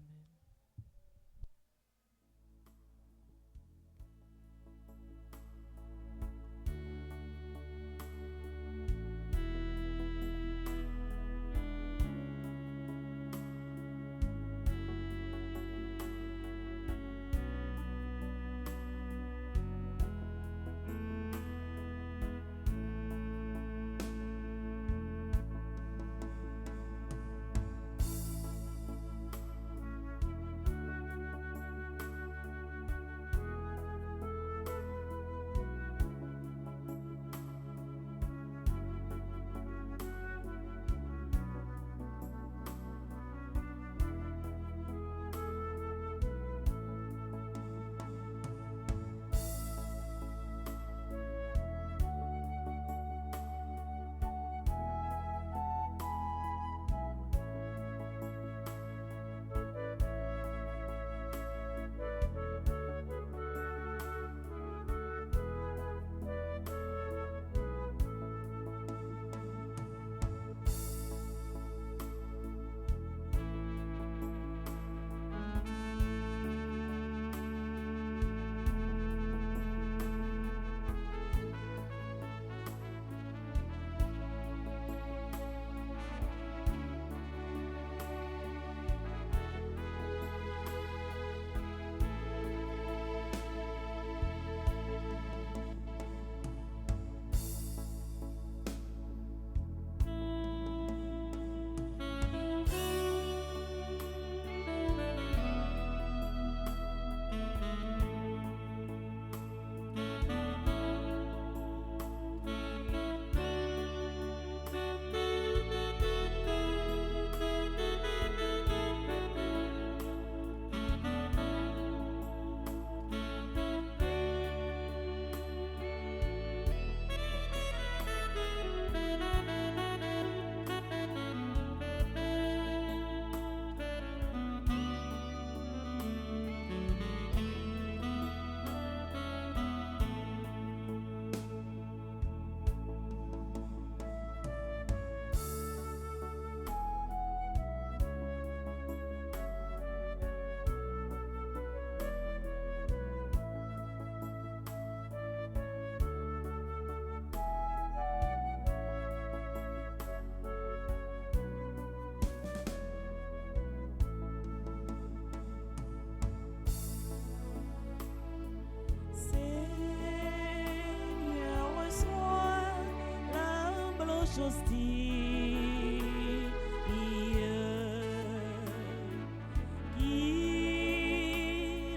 [SPEAKER 3] qui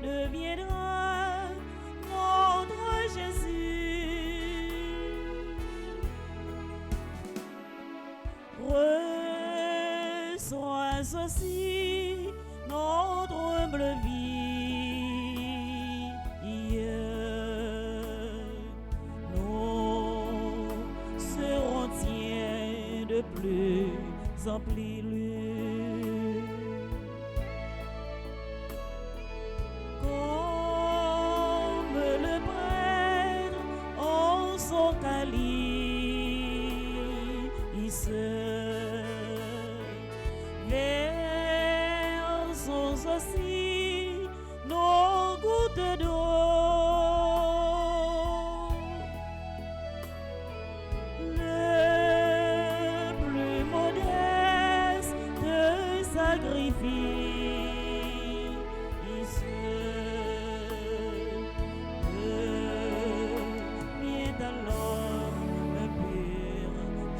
[SPEAKER 3] deviendra notre Jésus. Reçois aussi notre humble vie. Nous serons tiens de plus en plus loin. Comme le prêtre en son calice, versons aussi nos gouttes de dos. Le plus modeste sacrifice. Vient alors le pur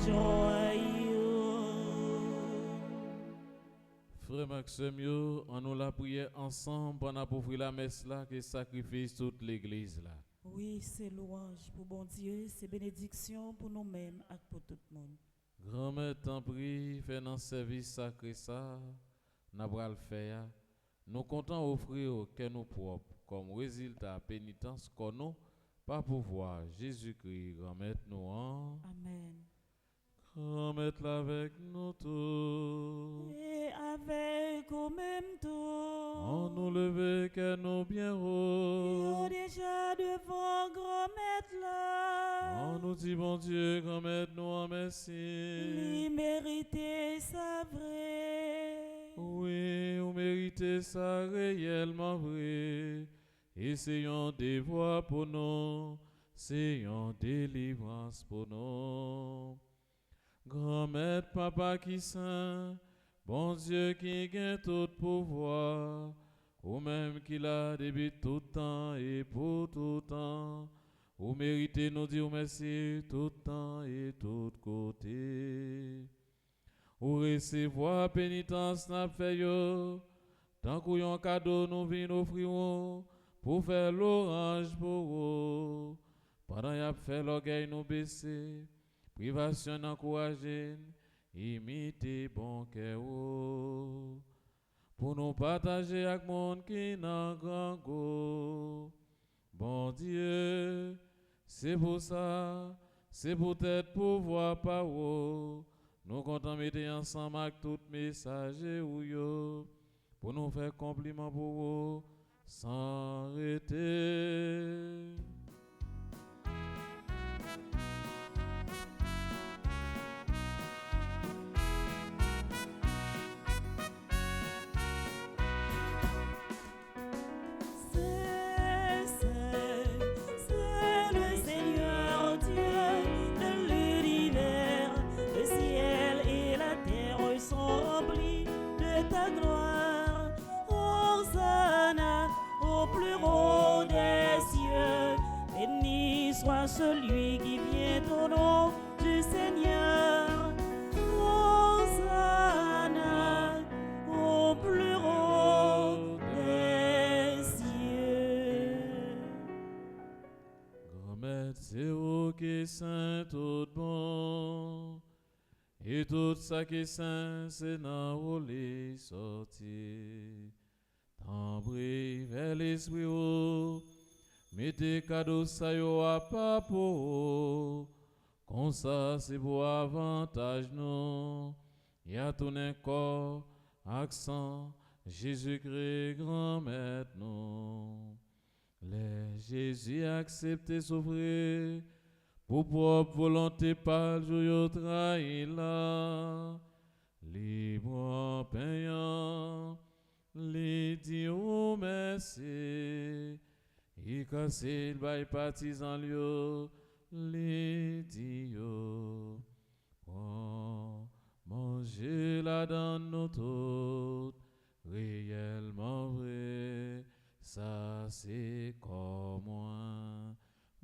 [SPEAKER 3] joyeux.
[SPEAKER 2] Frère Maxime, yo, on nous la prière ensemble pendant pour ouvrir la messe là, qui sacrifice toute l'église là.
[SPEAKER 3] Oui, c'est louange pour bon Dieu, c'est bénédiction pour nous-mêmes et pour tout le monde.
[SPEAKER 2] Grand-mère, t'en prie, fais dans service sacré ça, n'a pas le faire. Nous comptons offrir que nous propres comme résultat pénitence qu'on nous, pas pouvoir Jésus-Christ, grand-mère nous en.
[SPEAKER 3] Amen.
[SPEAKER 2] Grand-mère avec nous tous.
[SPEAKER 3] Et avec au même tour.
[SPEAKER 2] On nous lever que nous bien haut.
[SPEAKER 3] Yo déjà devant grand-maître là.
[SPEAKER 2] On nous dit bon Dieu, grand-mère nous en merci.
[SPEAKER 3] Lui mériter sa vraie.
[SPEAKER 2] Oui, vous méritez ça réellement vrai. Essayons des voies pour nous, essayons délivrance pour nous. Grand-mère, papa qui saint, bon Dieu qui gagne tout pouvoir, ou même qui l'a depuis tout temps et pour tout temps. Vous méritez nous dire merci tout temps et tout côté. Ou recevoir pénitence n'a fait yo, tant qu'on cadeau nous vient offrir pour faire l'orange pour vous. Pendant y a fait l'orgueil nous baisser, privation encourager, imiter bon cœur. Pour nous partager avec monde qui n'a grand go. Bon Dieu, c'est pour ça, c'est peut-être pouvoir par vous. Nous comptons mettre ensemble avec tout messager ou yo pour nous faire compliment pour vous sans arrêter.
[SPEAKER 3] C'est le Seigneur Dieu de l'univers. Le ciel et la terre sont remplis de ta gloire. Hosanna au plus haut des cieux. Béni soit celui qui vient au nom du Seigneur. Hosanna au plus haut des cieux.
[SPEAKER 2] Grand-mère, c'est vous qui est saint tout bon. Et tout ça qui est saint, c'est dans vous les sortis. Tant brille vers l'esprit, mettez cadeau ça yo à pas pour. Comme ça, c'est pour avantage non. Y a tout un corps, accent, Jésus-Christ, grand-mère non. Les Jésus accepté souffrir. Pour propre volonté par le jour trahi là, libre en payant, les dire merci, et casser le bail partisan lieu, les dire, manger là dans nos toutes, réellement vrai, ça c'est comme moi.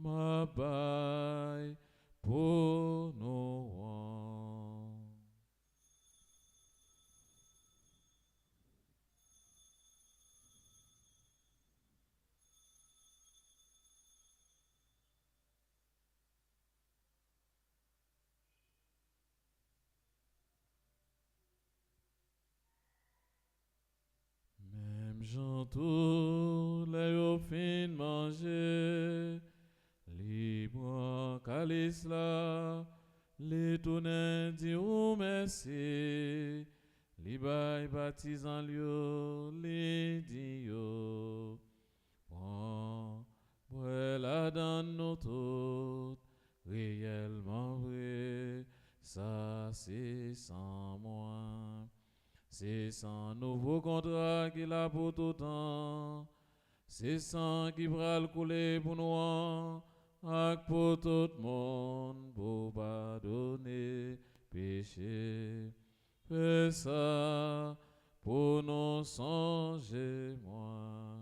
[SPEAKER 2] Ma baille pour nous. Même j'entoure les fin manger. Libre calice là, les tournants diront merci, les bails baptisant lieu, les dieux. Bon, voilà dans nos toutes, réellement vrai, ça c'est sans moi. C'est sans nouveau contrat qu'il a pour tout temps. C'est sang qui va le couler pour nous, ak pour tout le monde, pour pardonner péché. Fais ça pour nous songer moi.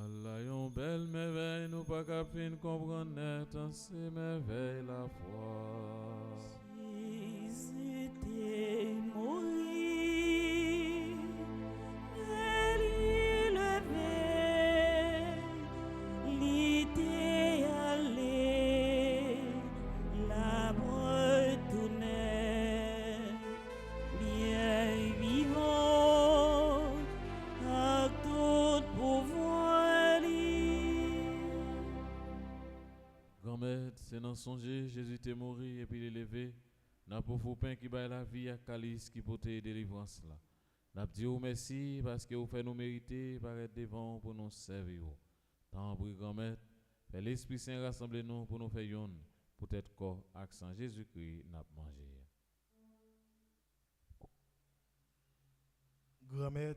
[SPEAKER 2] Allah, yon belle merveille, nous pas qu'à fin comprendre net, c'est merveille la foi.
[SPEAKER 3] Jésus t'est mort, mais il levé, il t'est allé, la mort tournait, bien vivant, à tout pouvoir.
[SPEAKER 2] Grand-mère, c'est dans songer, Jésus t'est mort et puis il est levé. N'a pas fou pain qui baille la vie à calice qui porte délivrance là. N'a dit au merci parce que vous fait nous mériter paraître devant pour nous servir. Tant pour grand-mère, fait l'Esprit Saint rassembler nous pour nous faire yon pour être corps accent Jésus-Christ n'a mangé.
[SPEAKER 4] Grand-mère,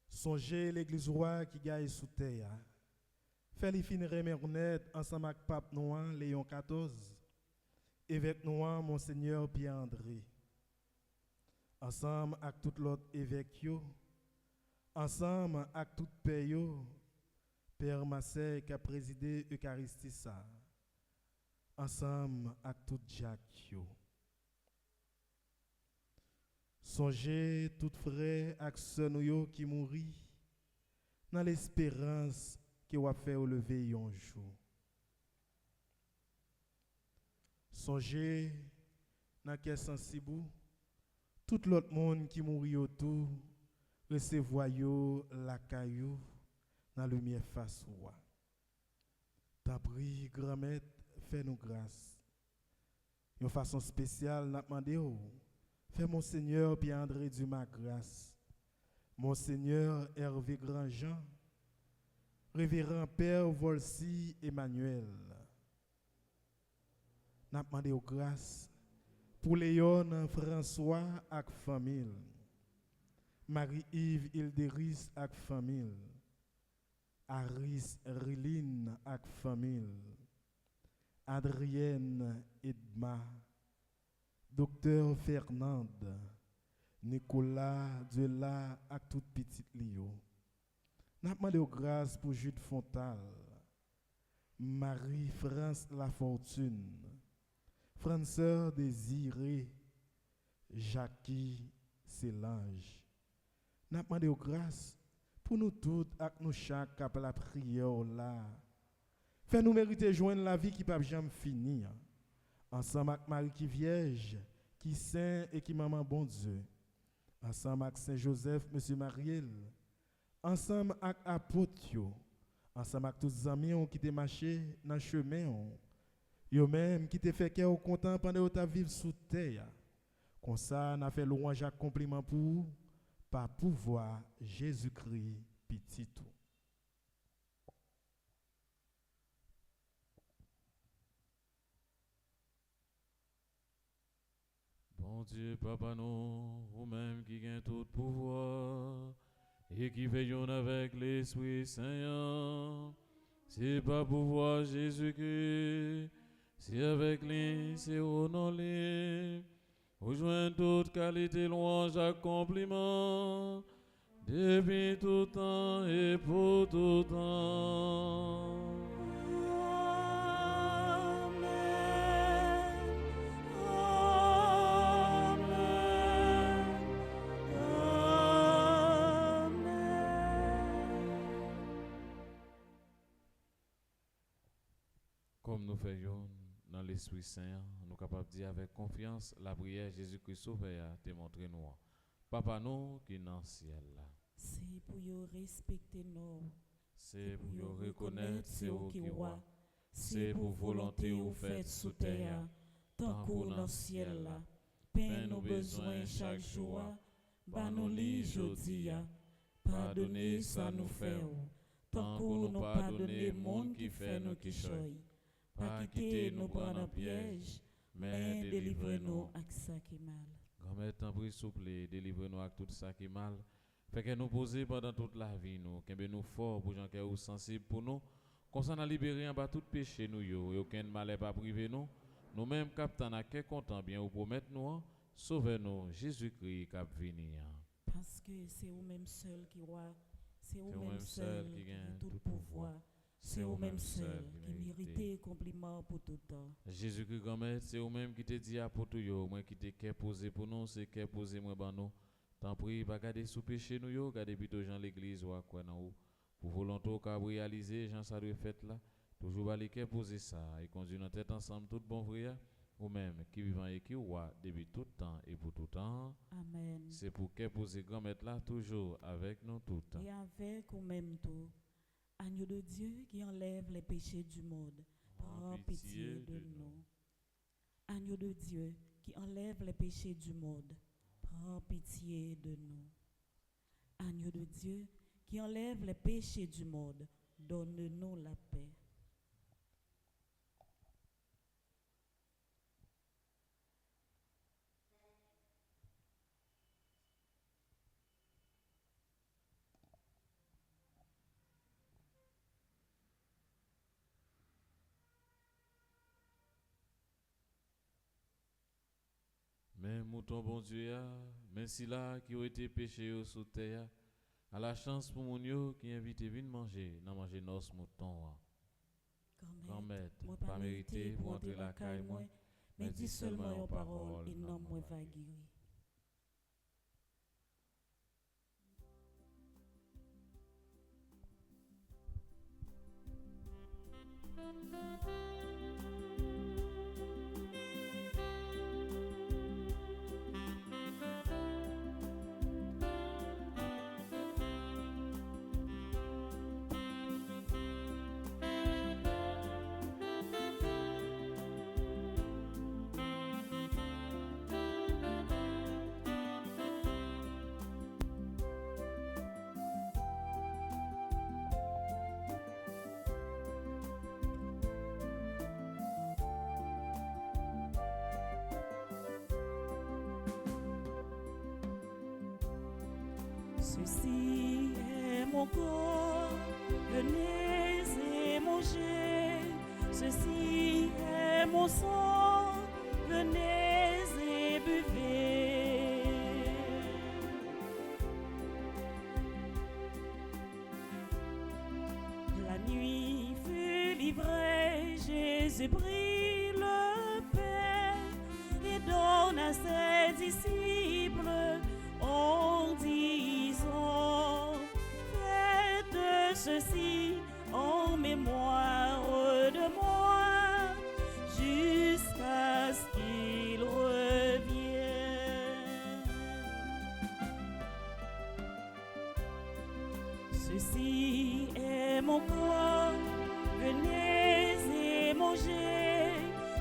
[SPEAKER 4] songez l'église roi qui gagne sous terre. Fait les fin remettre ensemble avec Pape Noir, Léon XIV, évêque Noir, Monseigneur Pierre-André. Ensemble avec tout l'autre évêque, ensemble avec tout père, Père Massé qui a présidé l'Eucharistie, ensemble avec tout Jacques. Songez tout frère avec sœur qui mourit dans l'espérance que va faire au lever un jour. Songez dans quel sensible tout l'autre monde qui mourit autour recevoir la caillou dans le lumière face ou. T'as pris grand-mère, fais-nous grâce. De façon spéciale, n'a demandé fais Monseigneur Pierre-André Dumas grâce. Monseigneur Hervé Grandjean, Révérend Père Volsi Emmanuel. N'a demandé grâce pour Léon François ak famille. Marie-Yves Hilderis ak famille. Aris Riline ak famille. Adrienne Edma. Docteur Fernande. Nicolas Dela ak tout petit Lio. N'a demandé grâce pour Jude Fontal. Marie-France Lafortune. Franceur Désiré, Jackie Solange. N'a demandé grâce pour nous toutes et nous chaque après la prière là. Fait nous mériter joindre la vie qui peut jamais finir. Ensemble avec Marie qui vierge, qui saint et qui maman bon Dieu. Ensemble avec Saint Joseph, Monsieur Mariel. Ensemble avec apôtres. Ensemble avec tous les amis qui te marché dans le chemin. Yo même qui te fait cœur content pendant que tu vivre sous terre. Comme ça, on a fait louange à compliment pour par pouvoir Jésus-Christ petit tout.
[SPEAKER 2] Bon Dieu, Papa, nous, vous-même qui gagne tout pouvoir et qui veillons avec l'Esprit Saint, c'est pas pouvoir Jésus-Christ. C'est avec lui, c'est au nom de lui. Rejoins toute qualité, louange, accomplissement, depuis tout temps et pour tout temps. Comme nous faisons dans l'Esprit Saint, nous sommes capables de dire avec confiance la prière Jésus-Christ Sauveur te montrer nous. Papa nous qui est dans le ciel.
[SPEAKER 3] C'est pour y respecter nous.
[SPEAKER 2] C'est pour y reconnaître c'est vous qui roi. C'est pour volonté ou fait sous terre. Tant qu'on dans le ciel là. Pain nous besoin chaque jour. Bah nous li jodi.
[SPEAKER 3] Pardonnez ça nous fait, tant qu'on nous pardonner monde qui fait nous qui choy. Pas quitter nous prendre en piège, mais délivrez-nous avec ça qui est mal.
[SPEAKER 2] Grand-mère, t'en prie, s'il vous plaît, délivrez-nous avec tout ça qui est mal. Fait que nous poser pendant toute la vie, nous, qu'elle nous fort pour gens qui sont sensibles pour nous, qu'on s'en a libéré en bas tout péché nous, et aucun mal n'est pas privé nous. Nous-mêmes, capitaine, à quel content bien, vous promettez nous, sauvez-nous, Jésus-Christ, cap venir.
[SPEAKER 3] Parce que c'est vous-même seul qui roi, c'est vous-même seul qui gagne tout pouvoir, c'est vous-même seul qui mérite compliment pour tout temps.
[SPEAKER 2] Jésus-Christ, grand-mère, c'est vous-même qui te dit à pour tout, moi qui te qu'est posé pour nous, c'est qu'est posé moi ban nous. Tant pis, pas garder sous péché nous yo, garder plutôt Jean l'église ou à quoi non pour volonté qu'a réaliser Jean ça doit fait là, toujours aller qu'est poser ça et conduire notre tête ensemble tout bon frère ou même qui vivant et qui roi depuis tout temps et pour tout temps.
[SPEAKER 3] Amen.
[SPEAKER 2] C'est pour qu'est poser grand-mère là toujours avec nous tout temps.
[SPEAKER 3] Et avec ou même tout, agneau de Dieu qui enlève les péchés du monde, prends pitié de nous. Agneau de Dieu qui enlève les péchés du monde, prends pitié de nous. Agneau de Dieu qui enlève les péchés du monde, donne-nous la paix.
[SPEAKER 2] Mais mouton bon Dieu, merci là qui ont été péchés sous terre, à la chance pour mon yo qui invite venir manger, n'a manger nos moutons. Grand-mère, pas mérité pour entrer la caille moi, mais dis seulement une parole et non moi va guérir.
[SPEAKER 3] Ceci est mon corps, venez et mangez. Ceci est mon sang, venez et buvez. La nuit fut livrée, Jésus prit le pain et donna à ses disciples en disant, faites ceci en mémoire de moi, jusqu'à ce qu'il revienne. Ceci est mon corps, venez et mangez.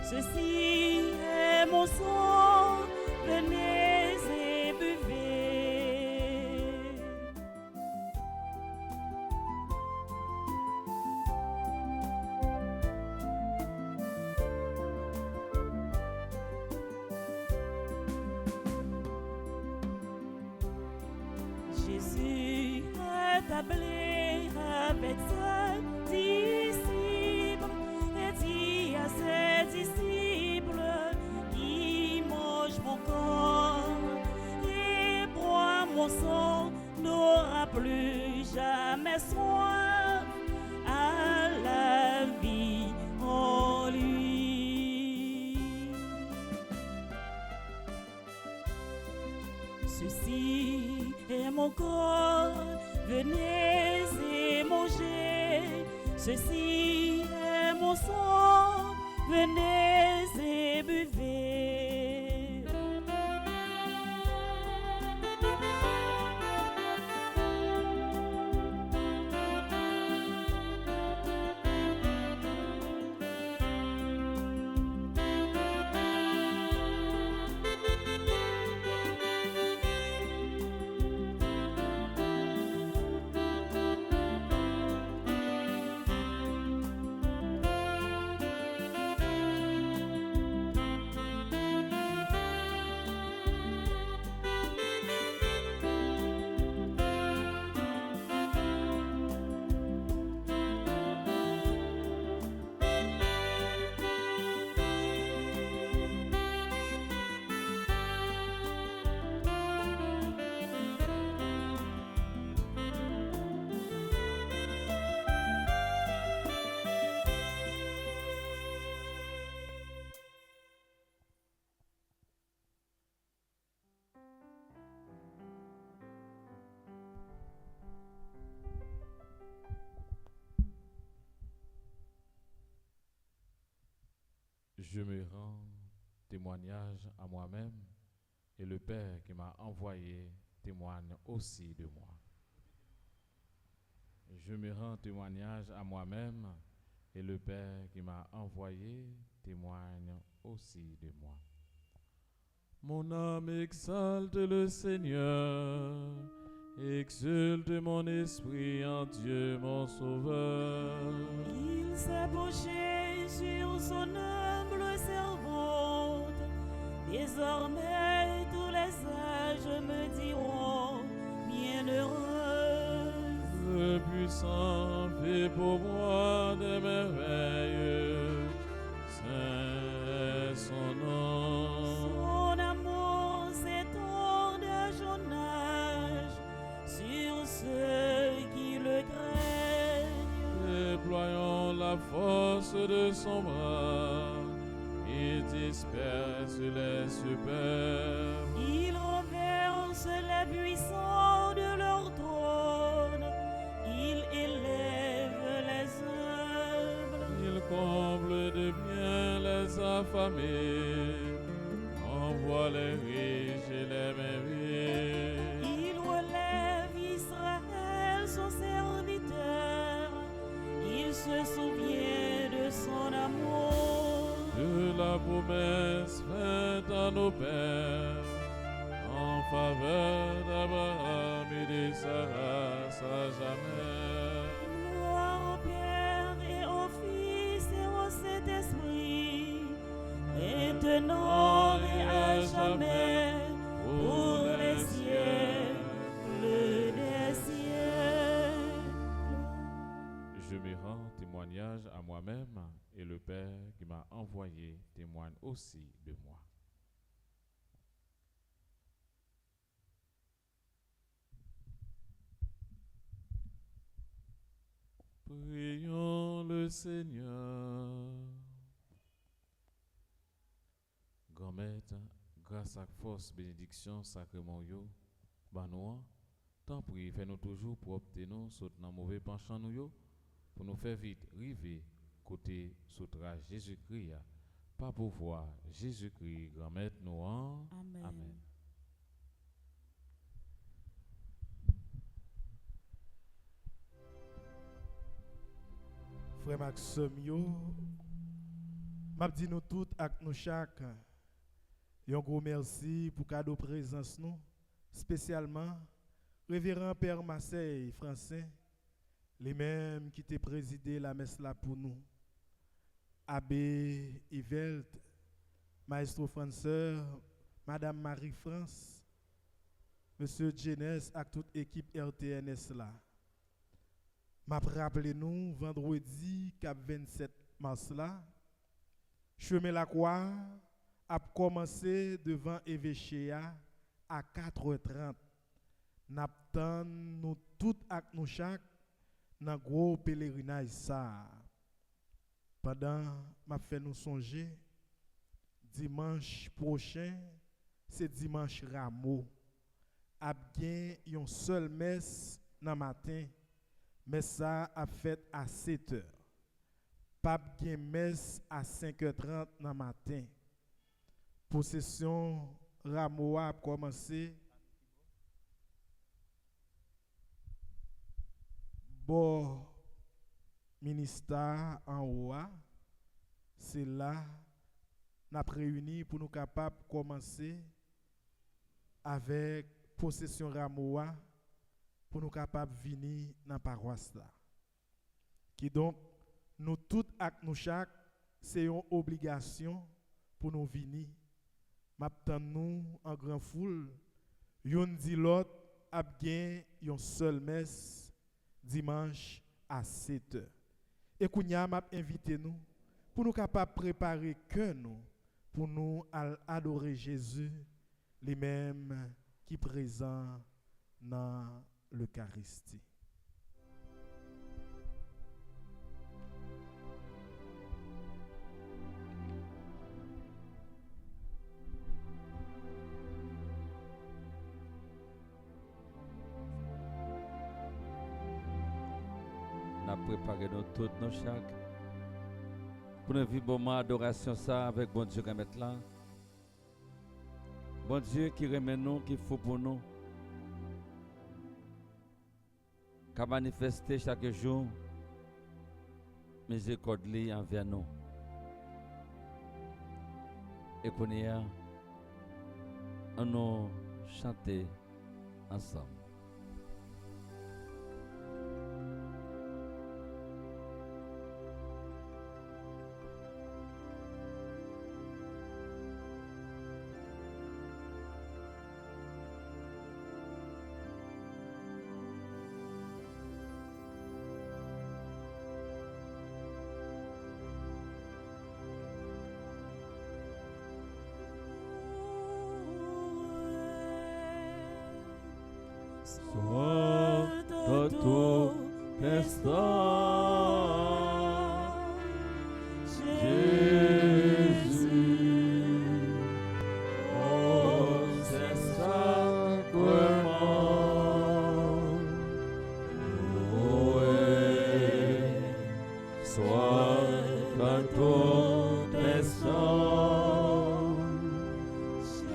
[SPEAKER 3] Ceci est mon sang, venez et buvez. Jésus établi avec ses disciples et dit à ses disciples qui mangent mon corps et boit mon sang n'aura plus jamais soif à la vie en lui. Ceci est mon corps, venez et mangez. Ceci est mon sang, venez et buvez.
[SPEAKER 2] Je me rends témoignage à moi-même et le Père qui m'a envoyé témoigne aussi de moi. Je me rends témoignage à moi-même et le Père qui m'a envoyé témoigne aussi de moi. Mon âme exalte le Seigneur, exulte mon esprit en Dieu mon Sauveur.
[SPEAKER 3] Il s'est penché sur son humble servante. Désormais tous les âges me diront bienheureuse.
[SPEAKER 2] Le puissant fait pour moi des merveilles, c'est son nom.
[SPEAKER 3] Son amour s'étend d'âge en âge sur ceux qui le craignent.
[SPEAKER 2] Déployons la force de son bras, il disperse les superbes.
[SPEAKER 3] Il renverse les puissants de leur trône. Il élève les humbles.
[SPEAKER 2] Il comble de bien les affamés, envoie les riches et les mérites.
[SPEAKER 3] Il relève Israël, son serviteur. Il se souvient de son amour.
[SPEAKER 2] De la promesse faite à nos pères, en faveur d'Abraham et de Sarah, à jamais.
[SPEAKER 3] Gloire au Père et au Fils et au Saint-Esprit, maintenant et à jamais, pour les siècles des siècles.
[SPEAKER 2] Je me rends témoignage à moi-même et le Père qui m'a envoyé témoigne aussi de moi. Prions le Seigneur. Grand-mère, grâce à force bénédiction sacrement yo, banouan, tant prie, fais-nous toujours pour obtenir saute dans mauvais penchant nous yo, pour nous faire vite river côté soutra Jésus-Christ, pas pour voir Jésus-Christ, grand-mère nous en.
[SPEAKER 3] Amen.
[SPEAKER 2] Amen.
[SPEAKER 4] Frère Maxime, m'a dit nous toutes avec nous chaque un gros merci pour cadeau présence nous, spécialement révérend Père Marseille français, les mêmes qui t'ont présidé la messe là pour nous. Abbé Yvelt, Maestro François, Madame Marie-France, Monsieur Jeunesse et toute équipe RTNS là. M'a rappelé nous vendredi cap 27 mars là, chemin la croix a commencé devant évêché à 4h30. N'attend nous toutes ak nous chaque dans gros pèlerinage ça. Pendant m'a fait nous songer dimanche prochain, c'est dimanche Rameau. A bien une seule messe dans matin. Mais ça a fait à 7h. Pas de messe à 5h30 dans le matin. Possession Rameau a commencé. Bon ministère en haut, c'est là nous avons réuni pour nous capables de commencer avec possession Rameau pour nous capables de venir dans la paroisse là. Qui donc, nous toutes avec nous chaque, c'est une obligation pour nous venir. Maintenant, nous, en grand foule, yon dit l'autre, a bien une seule messe dimanche à 7h. Et Kounia m'a invité nous pour nous capables de préparer que nous, pour nous adorer Jésus, les mêmes qui présent dans l'Eucharistie.
[SPEAKER 5] Nous préparons toutes nos chaque Pour nous vivre moment adoration ça avec bon Dieu remettre là. Bon Dieu qui remet nous, qui faut pour nous. Qui manifester chaque jour miséricorde envers nous. Et qu'on y a, on nous chanter ensemble.
[SPEAKER 3] Soit tout instant, Jésus, oh c'est sacrement, soit tout instant,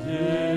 [SPEAKER 3] Jésus.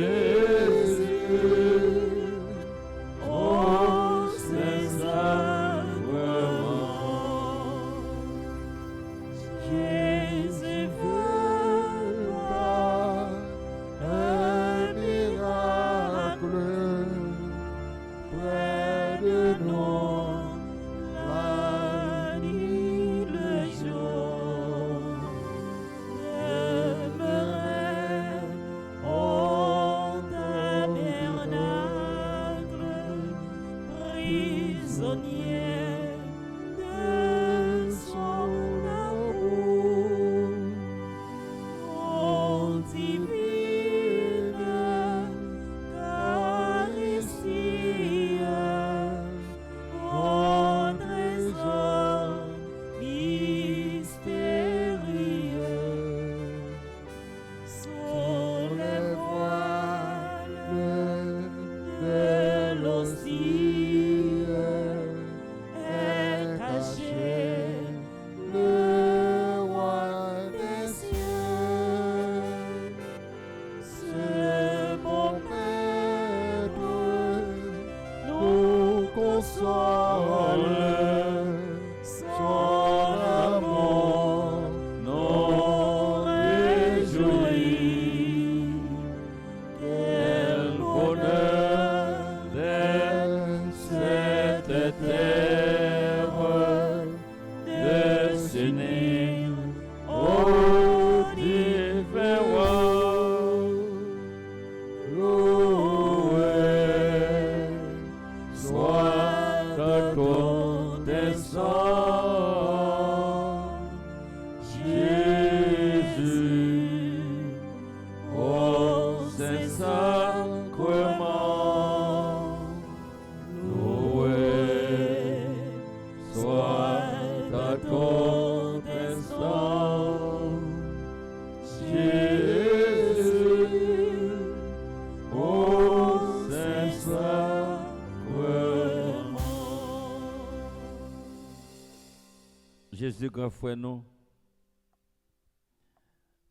[SPEAKER 3] Jésus, grand frère, nous.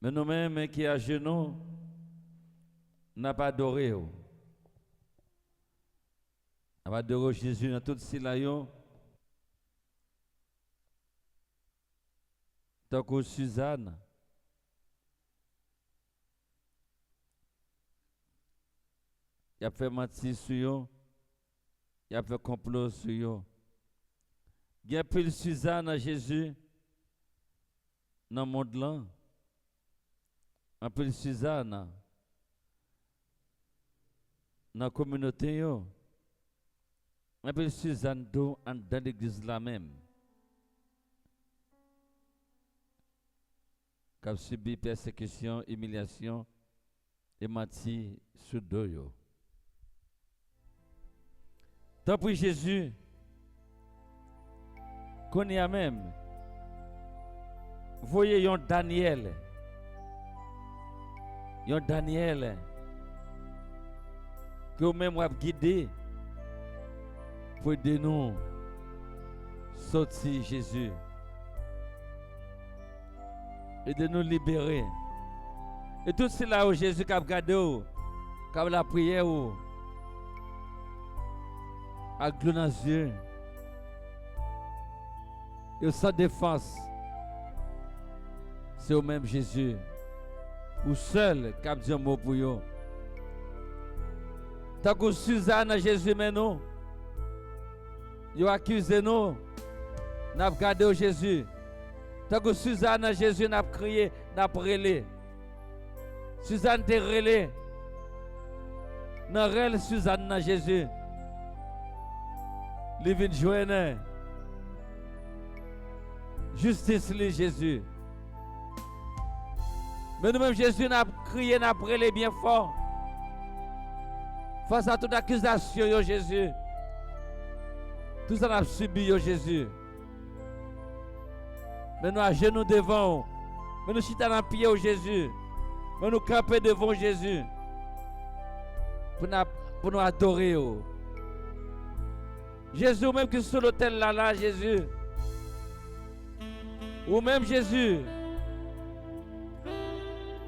[SPEAKER 3] Mais nous-mêmes qui à genoux, n'a pas adoré. On va adorer Jésus dans toute Silayon. Tant que Suzanne. Il a fait mentir sur eux. Il a fait complot sur eux. Il y a plus Suzanne à Jésus dans le monde là. Un peu Suzanne dans la communauté. Un peu Suzanne dans l'église là même. Qui a subi persécution, humiliation et menti sur deux. Tant pour Jésus. Qu'on y a même, voyez yon Daniel, que vous même vous guidé pour aider nous sortir Jésus.
[SPEAKER 5] et de nous libérer. Et tout cela où Jésus qui a gardé, comme la prière, à glou dans les yeux, et sans défense, c'est au même Jésus, ou seul qui a dit un mot pour eux. Tant que Suzanne, Jésus, mais nous, ils ont accusé nous, nous avons gardé Jésus. Tant que Suzanne, Jésus, n'a crié, n'a relé. Suzanne t'a relé. N'a relé Suzanne, Jésus. Il vient joindre. Justice, lui, Jésus. Mais nous-mêmes, Jésus, n'a crié, n'a relé bien fort. Face à toute accusation, Jésus. Tout ça, n'a subi, Jésus. Mais nous à genoux devant, mais nous chita dans pied au Jésus, mais nous camper devant Jésus pour nous adorer. Jésus, même qui sur l'autel là, Jésus, ou même Jésus,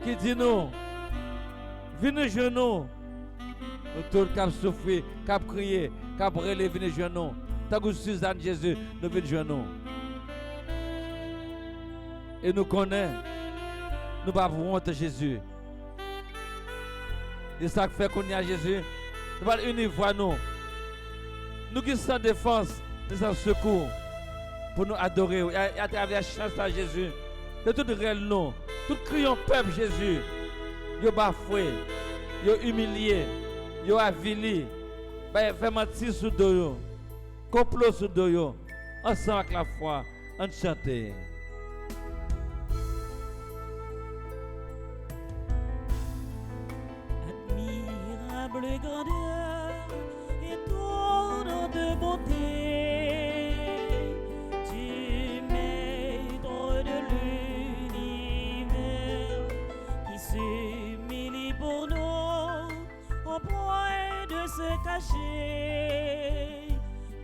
[SPEAKER 5] qui dit nous, venez genoux, nous tous qui souffrir, qui crier, qui brûler, venez genoux. Tant que Suzanne Jésus, nous venons genoux. Et nous connaissons, nous ne pouvons pas honte Jésus. Et ça fait qu'on y a Jésus, nous allons unir voix nous. Nous qui sommes sans défense, nous sommes secours pour nous adorer à travers la chance à Jésus. De tout réel nom, tout criant peuple Jésus, yo bafoué, yo humilié, yo avili, fait mentir sous dos, complot sous dos, ensemble avec la foi, on chante.
[SPEAKER 3] Admirable grandeur et tournant de bonté du maître de l'univers qui s'humilie pour nous au point de se cacher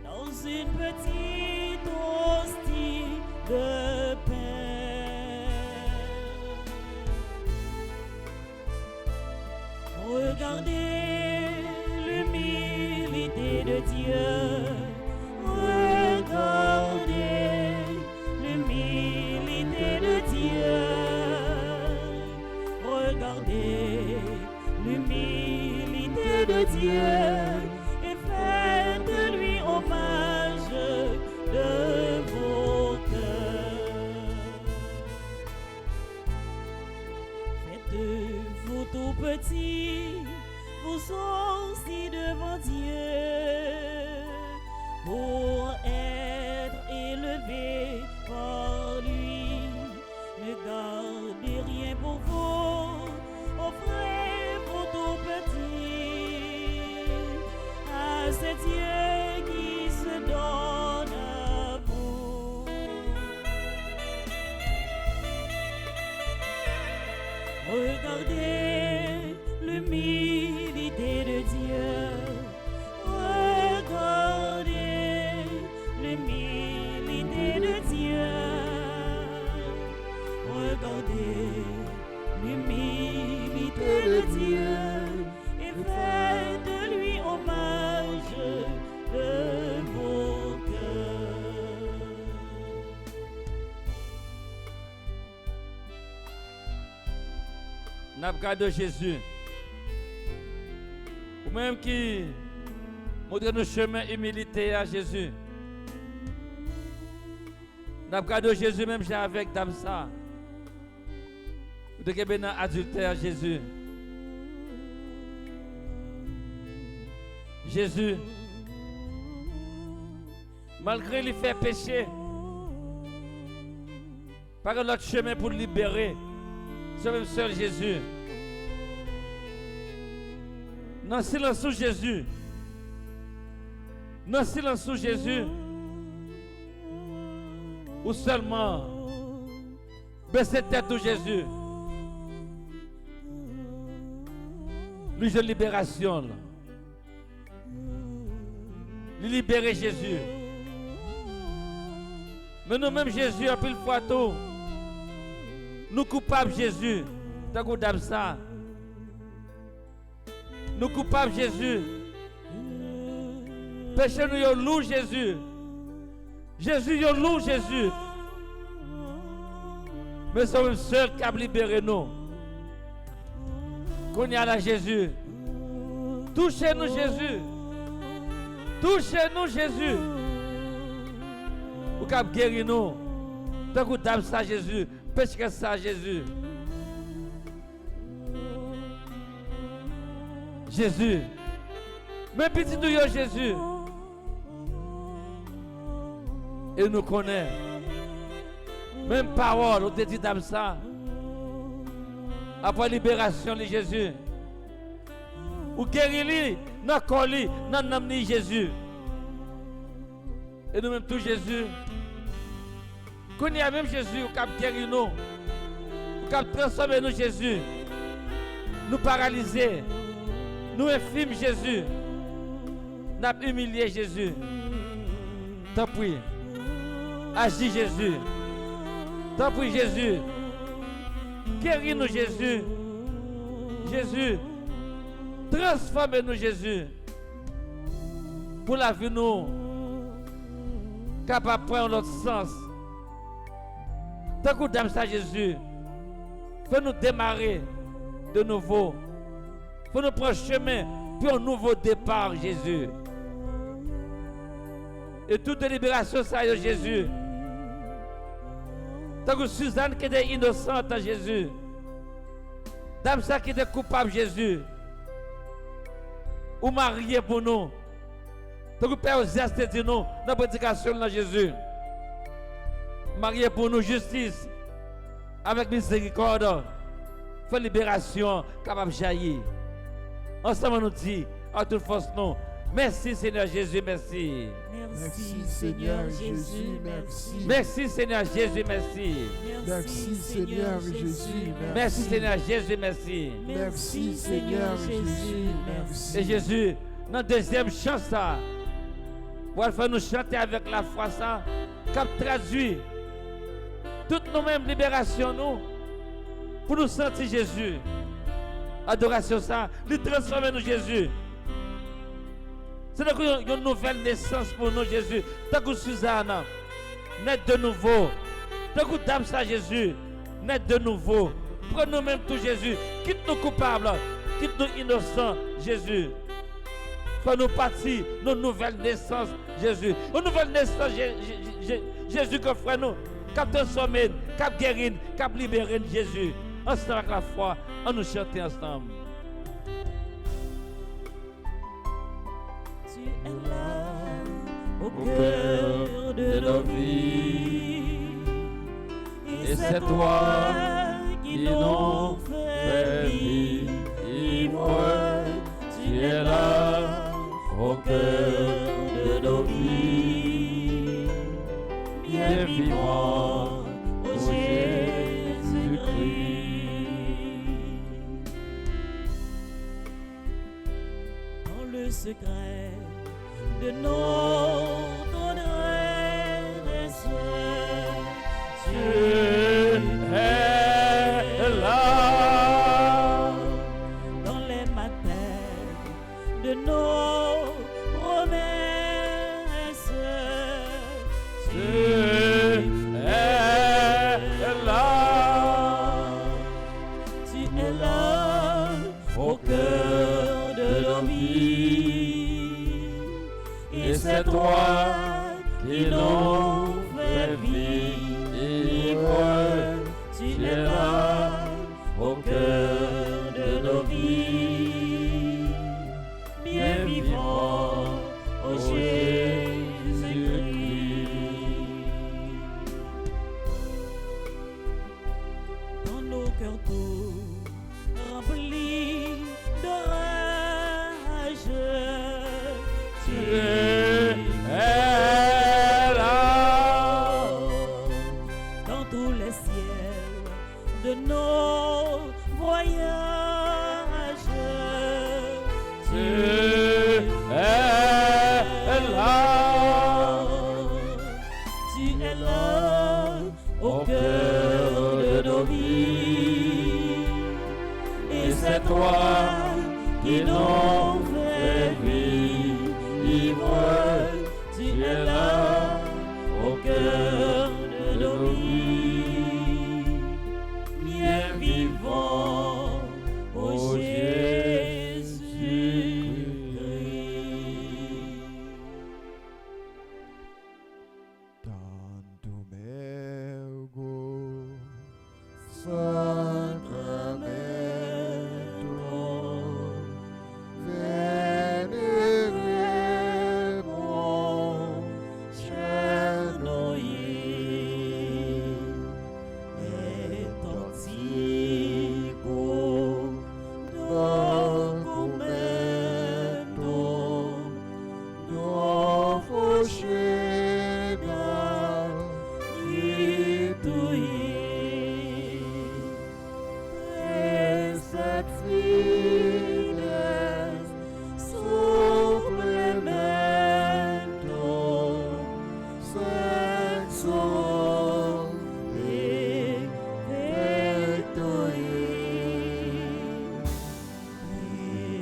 [SPEAKER 3] dans une petite hostie de pain. Regardez l'humilité de Dieu. Regardez l'humilité de Dieu. Regardez l'humilité de Dieu et faites de lui hommage de vos cœurs. Faites-vous tout petit, vous aussi devant Dieu, pour être élevé par lui. Ne gardez rien pour vous, offrez-vous tout petit à ce Dieu qui se donne à vous. Regardez l'humilité de Dieu. Regardez l'humilité de Dieu. Regardez l'humilité de Dieu et faites de lui hommage de vos cœurs.
[SPEAKER 5] N'a pas de Jésus. Ou même qui montre nos chemins humilité à Jésus. N'a pas de Jésus même j'ai avec Damsa. De que ben adultère Jésus. Jésus, malgré lui faire pécher, par l'autre chemin pour le libérer, c'est même seul Jésus. Dans le silence sous Jésus, dans le silence sous Jésus, ou seulement baisser tête au Jésus. Lui, je libération. Là. Lui libérer Jésus. Mais nous-mêmes, Jésus, a pris le fois tout. Nous coupables Jésus. Tant qu'on dame ça. Nous coupables Jésus. Péché nous yo loup Jésus. Jésus yo loup Jésus. Mais c'est le seul qui a libéré nous. Qu'on y a là Jésus. Touchez-nous Jésus. Touchez-nous Jésus. Vous cap guérir nous. Tant que dame ça Jésus, péché ça Jésus. Jésus. Mais petit nous yo Jésus. Et nous connaît. Même parole, on te dit dame ça. Après libération de Jésus. Ou guérir dans colis, dans le nom de Jésus. Et nous-mêmes tout Jésus. Qu'on y a même Jésus, ou cap guérir nous. Ou cap transformer nous Jésus. Nous paralyser. Nous infimes Jésus. Nous humilier Jésus. Tant pis. Agis Jésus. Tant pis Jésus. Guéris-nous Jésus. Jésus. Transformez-nous Jésus. Pour la vie nous. Capable de prendre notre sens. Tant que dame ça Jésus. Fais-nous démarrer de nouveau. Fais-nous prendre chemin pour un nouveau départ Jésus. Et toute libération ça y est Jésus. Tant que Suzanne qui était innocente à Jésus. Dame ça qui était coupable Jésus. Ou marié pour nous. Tant que Père Osias te dit nous dans la prédication de Jésus. Marié pour nous justice. Avec miséricorde. Fait libération capable de jaillir. Ensemble nous dit à toute force non. Merci Seigneur Jésus, merci.
[SPEAKER 1] Merci Seigneur Jésus, merci.
[SPEAKER 5] Merci Seigneur Jésus, merci.
[SPEAKER 1] Merci Seigneur Jésus, merci.
[SPEAKER 5] Merci Seigneur Jésus, merci.
[SPEAKER 1] Merci Seigneur Jésus, merci.
[SPEAKER 5] Et Jésus, dans la deuxième chance, ça, pour faire nous chanter avec la foi, ça, qui traduit toute nous-mêmes libération, nous, pour nous sentir Jésus. Adoration, ça, nous transformer nous Jésus. C'est une nouvelle naissance pour nous, Jésus. Tant que Suzanne, naître de nouveau. Tant que dame ça, Jésus, naître de nouveau. Prenons nous-mêmes tout, Jésus. Quitte nos coupables, quitte nos innocents, Jésus. Fais-nous partir de nos nouvelles naissances, Jésus. Une nouvelle naissance, Jésus, que frère nous, cap transformer, cap guérir, cap libérer, Jésus. Ensemble avec la foi, on nous chanter ensemble.
[SPEAKER 3] Tu es là au cœur de nos vies. Et c'est toi qui nous fais vivre. Tu es là au cœur de nos vies. Bien vivant, ô Jésus-Christ. Dans le secret de notre adresse, tu es là. Dans les matins de nos promesses, tu es là. Tu es là au cœur de nos vies. Et c'est toi qui nous fais vivre. Tu es là au cœur de nos vies. Bien vivant, ô Jésus-Christ. Dans nos cœurs tout remplis de rage, tu es là. Dans tous les ciels de nos voyages, tu es là. Tu es là au cœur de nos vies.
[SPEAKER 5] c'est toi qui nous fait vivre. Tu es là au cœur de nos vies. Bien vivant, ô Jésus-Christ.
[SPEAKER 1] Tanto mergo, Sacramento, veneremos, Chenoye, et antico, documento, novocheda, ituye, prestat fides, supplemento, sexo,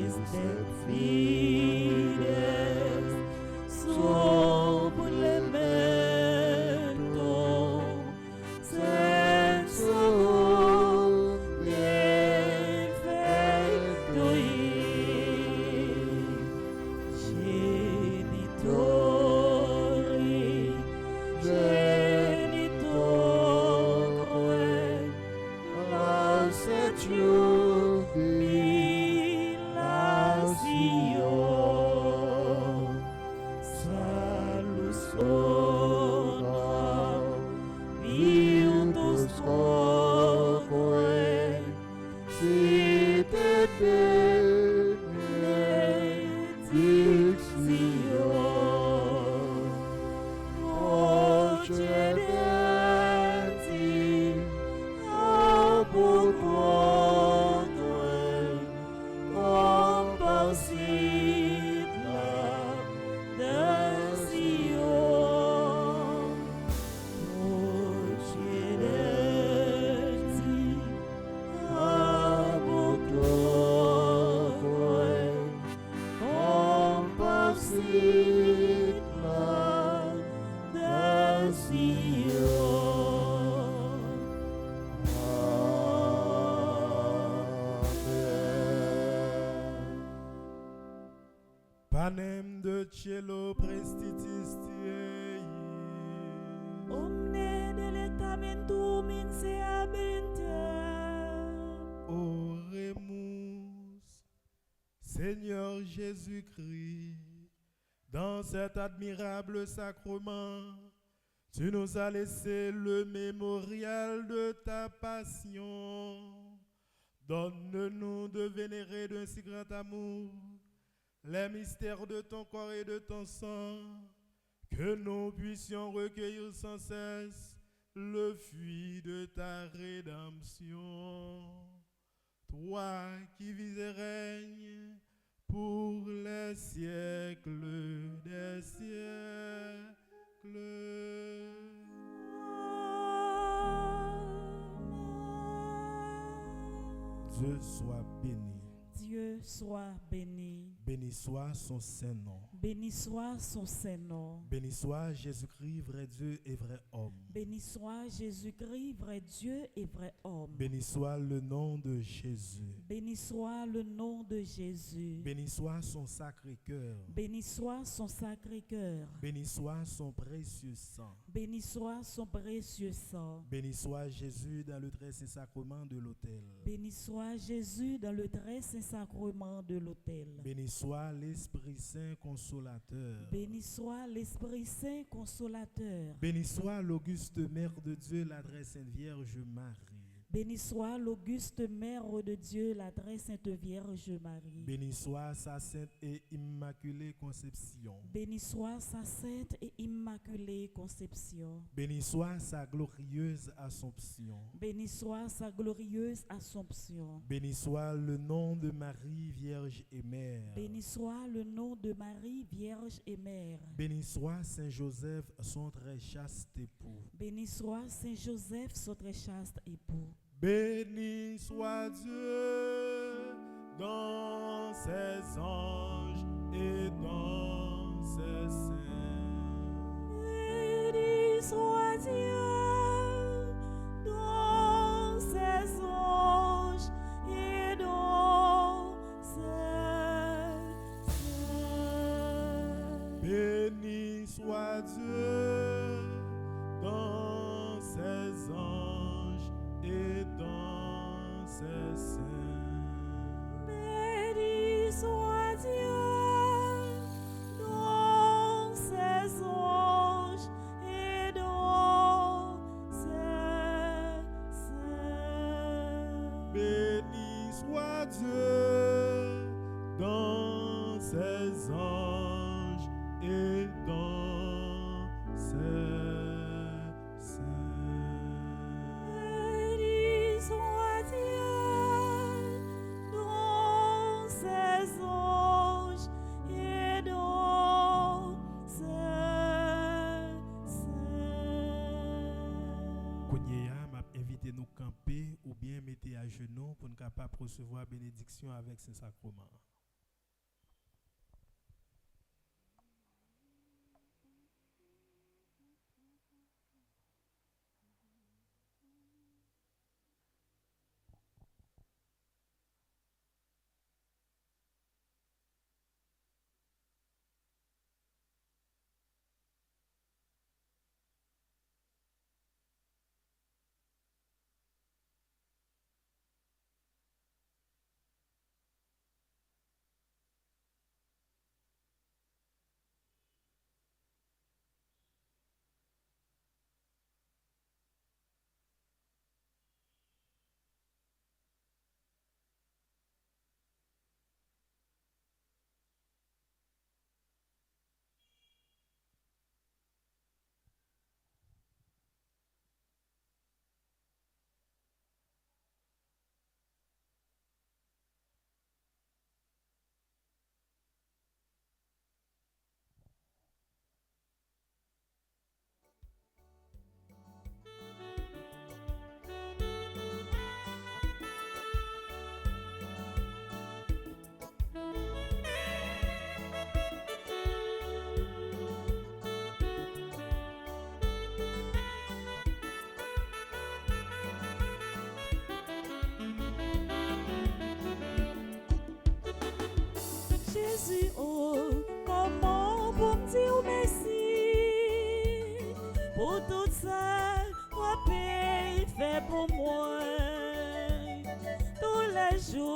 [SPEAKER 1] prestat fides, supplemento, sexo,
[SPEAKER 4] Panem de cielo prestitistiei.
[SPEAKER 3] Omne delectamentum in se habenter.
[SPEAKER 4] Oremus, Seigneur Jésus-Christ, dans cet admirable sacrement, tu nous as laissé le mémorial de ta passion. Donne-nous de vénérer d'un si grand amour les mystères de ton corps et de ton sang, que nous puissions recueillir sans cesse le fruit de ta rédemption. Toi qui vis et règnes pour les siècles des siècles. Dieu soit béni.
[SPEAKER 3] Dieu soit béni.
[SPEAKER 4] Béni soit son Saint-Nom.
[SPEAKER 3] Béni soit son Saint-Nom.
[SPEAKER 4] Béni soit Jésus-Christ, vrai Dieu et vrai homme.
[SPEAKER 3] Béni soit Jésus-Christ, vrai Dieu et vrai homme.
[SPEAKER 4] Béni soit le nom de Jésus.
[SPEAKER 3] Béni soit le nom de Jésus.
[SPEAKER 4] Béni soit son sacré cœur.
[SPEAKER 3] Béni soit son sacré cœur.
[SPEAKER 4] Béni soit son précieux sang.
[SPEAKER 3] Béni soit son précieux sang.
[SPEAKER 4] Béni soit Jésus dans le très saint sacrement de l'autel.
[SPEAKER 3] Béni soit Jésus dans le très saint sacrement de l'autel.
[SPEAKER 4] Béni soit l'Esprit Saint consolateur.
[SPEAKER 3] Béni soit l'Esprit Saint consolateur.
[SPEAKER 4] Béni soit l'auguste Mère de Dieu, la très sainte Vierge Marie.
[SPEAKER 3] Béni soit l'auguste Mère de Dieu, la très sainte Vierge Marie.
[SPEAKER 4] Béni soit sa sainte et immaculée conception.
[SPEAKER 3] Béni soit sa sainte et immaculée conception.
[SPEAKER 4] Béni soit sa glorieuse Assomption.
[SPEAKER 3] Béni soit sa glorieuse Assomption.
[SPEAKER 4] Béni soit le nom de Marie, Vierge et Mère.
[SPEAKER 3] Béni soit le nom de Marie, Vierge et Mère.
[SPEAKER 4] Béni soit Saint Joseph, son très chaste époux.
[SPEAKER 3] Béni soit Saint Joseph, son très chaste époux.
[SPEAKER 4] Béni soit Dieu, dans ses anges et dans ses saints.
[SPEAKER 3] Béni soit Dieu dans ses anges et dans ses saints.
[SPEAKER 4] Béni soit Dieu dans ses anges et dans ses saints.
[SPEAKER 3] Béni soit Dieu dans ses anges et dans ses saints.
[SPEAKER 4] Béni soit Dieu dans ses anges et dans ses saints.
[SPEAKER 3] Béni soit Dieu dans ses anges et dans ses saints.
[SPEAKER 4] Kounyea m'a invité nous camper ou bien mettre à genoux pour nous capable recevoir bénédiction avec ce sacrement.
[SPEAKER 3] Jésus, oh, comment pour me dire merci pour tout ça, toi paye fait pour moi tous les jours.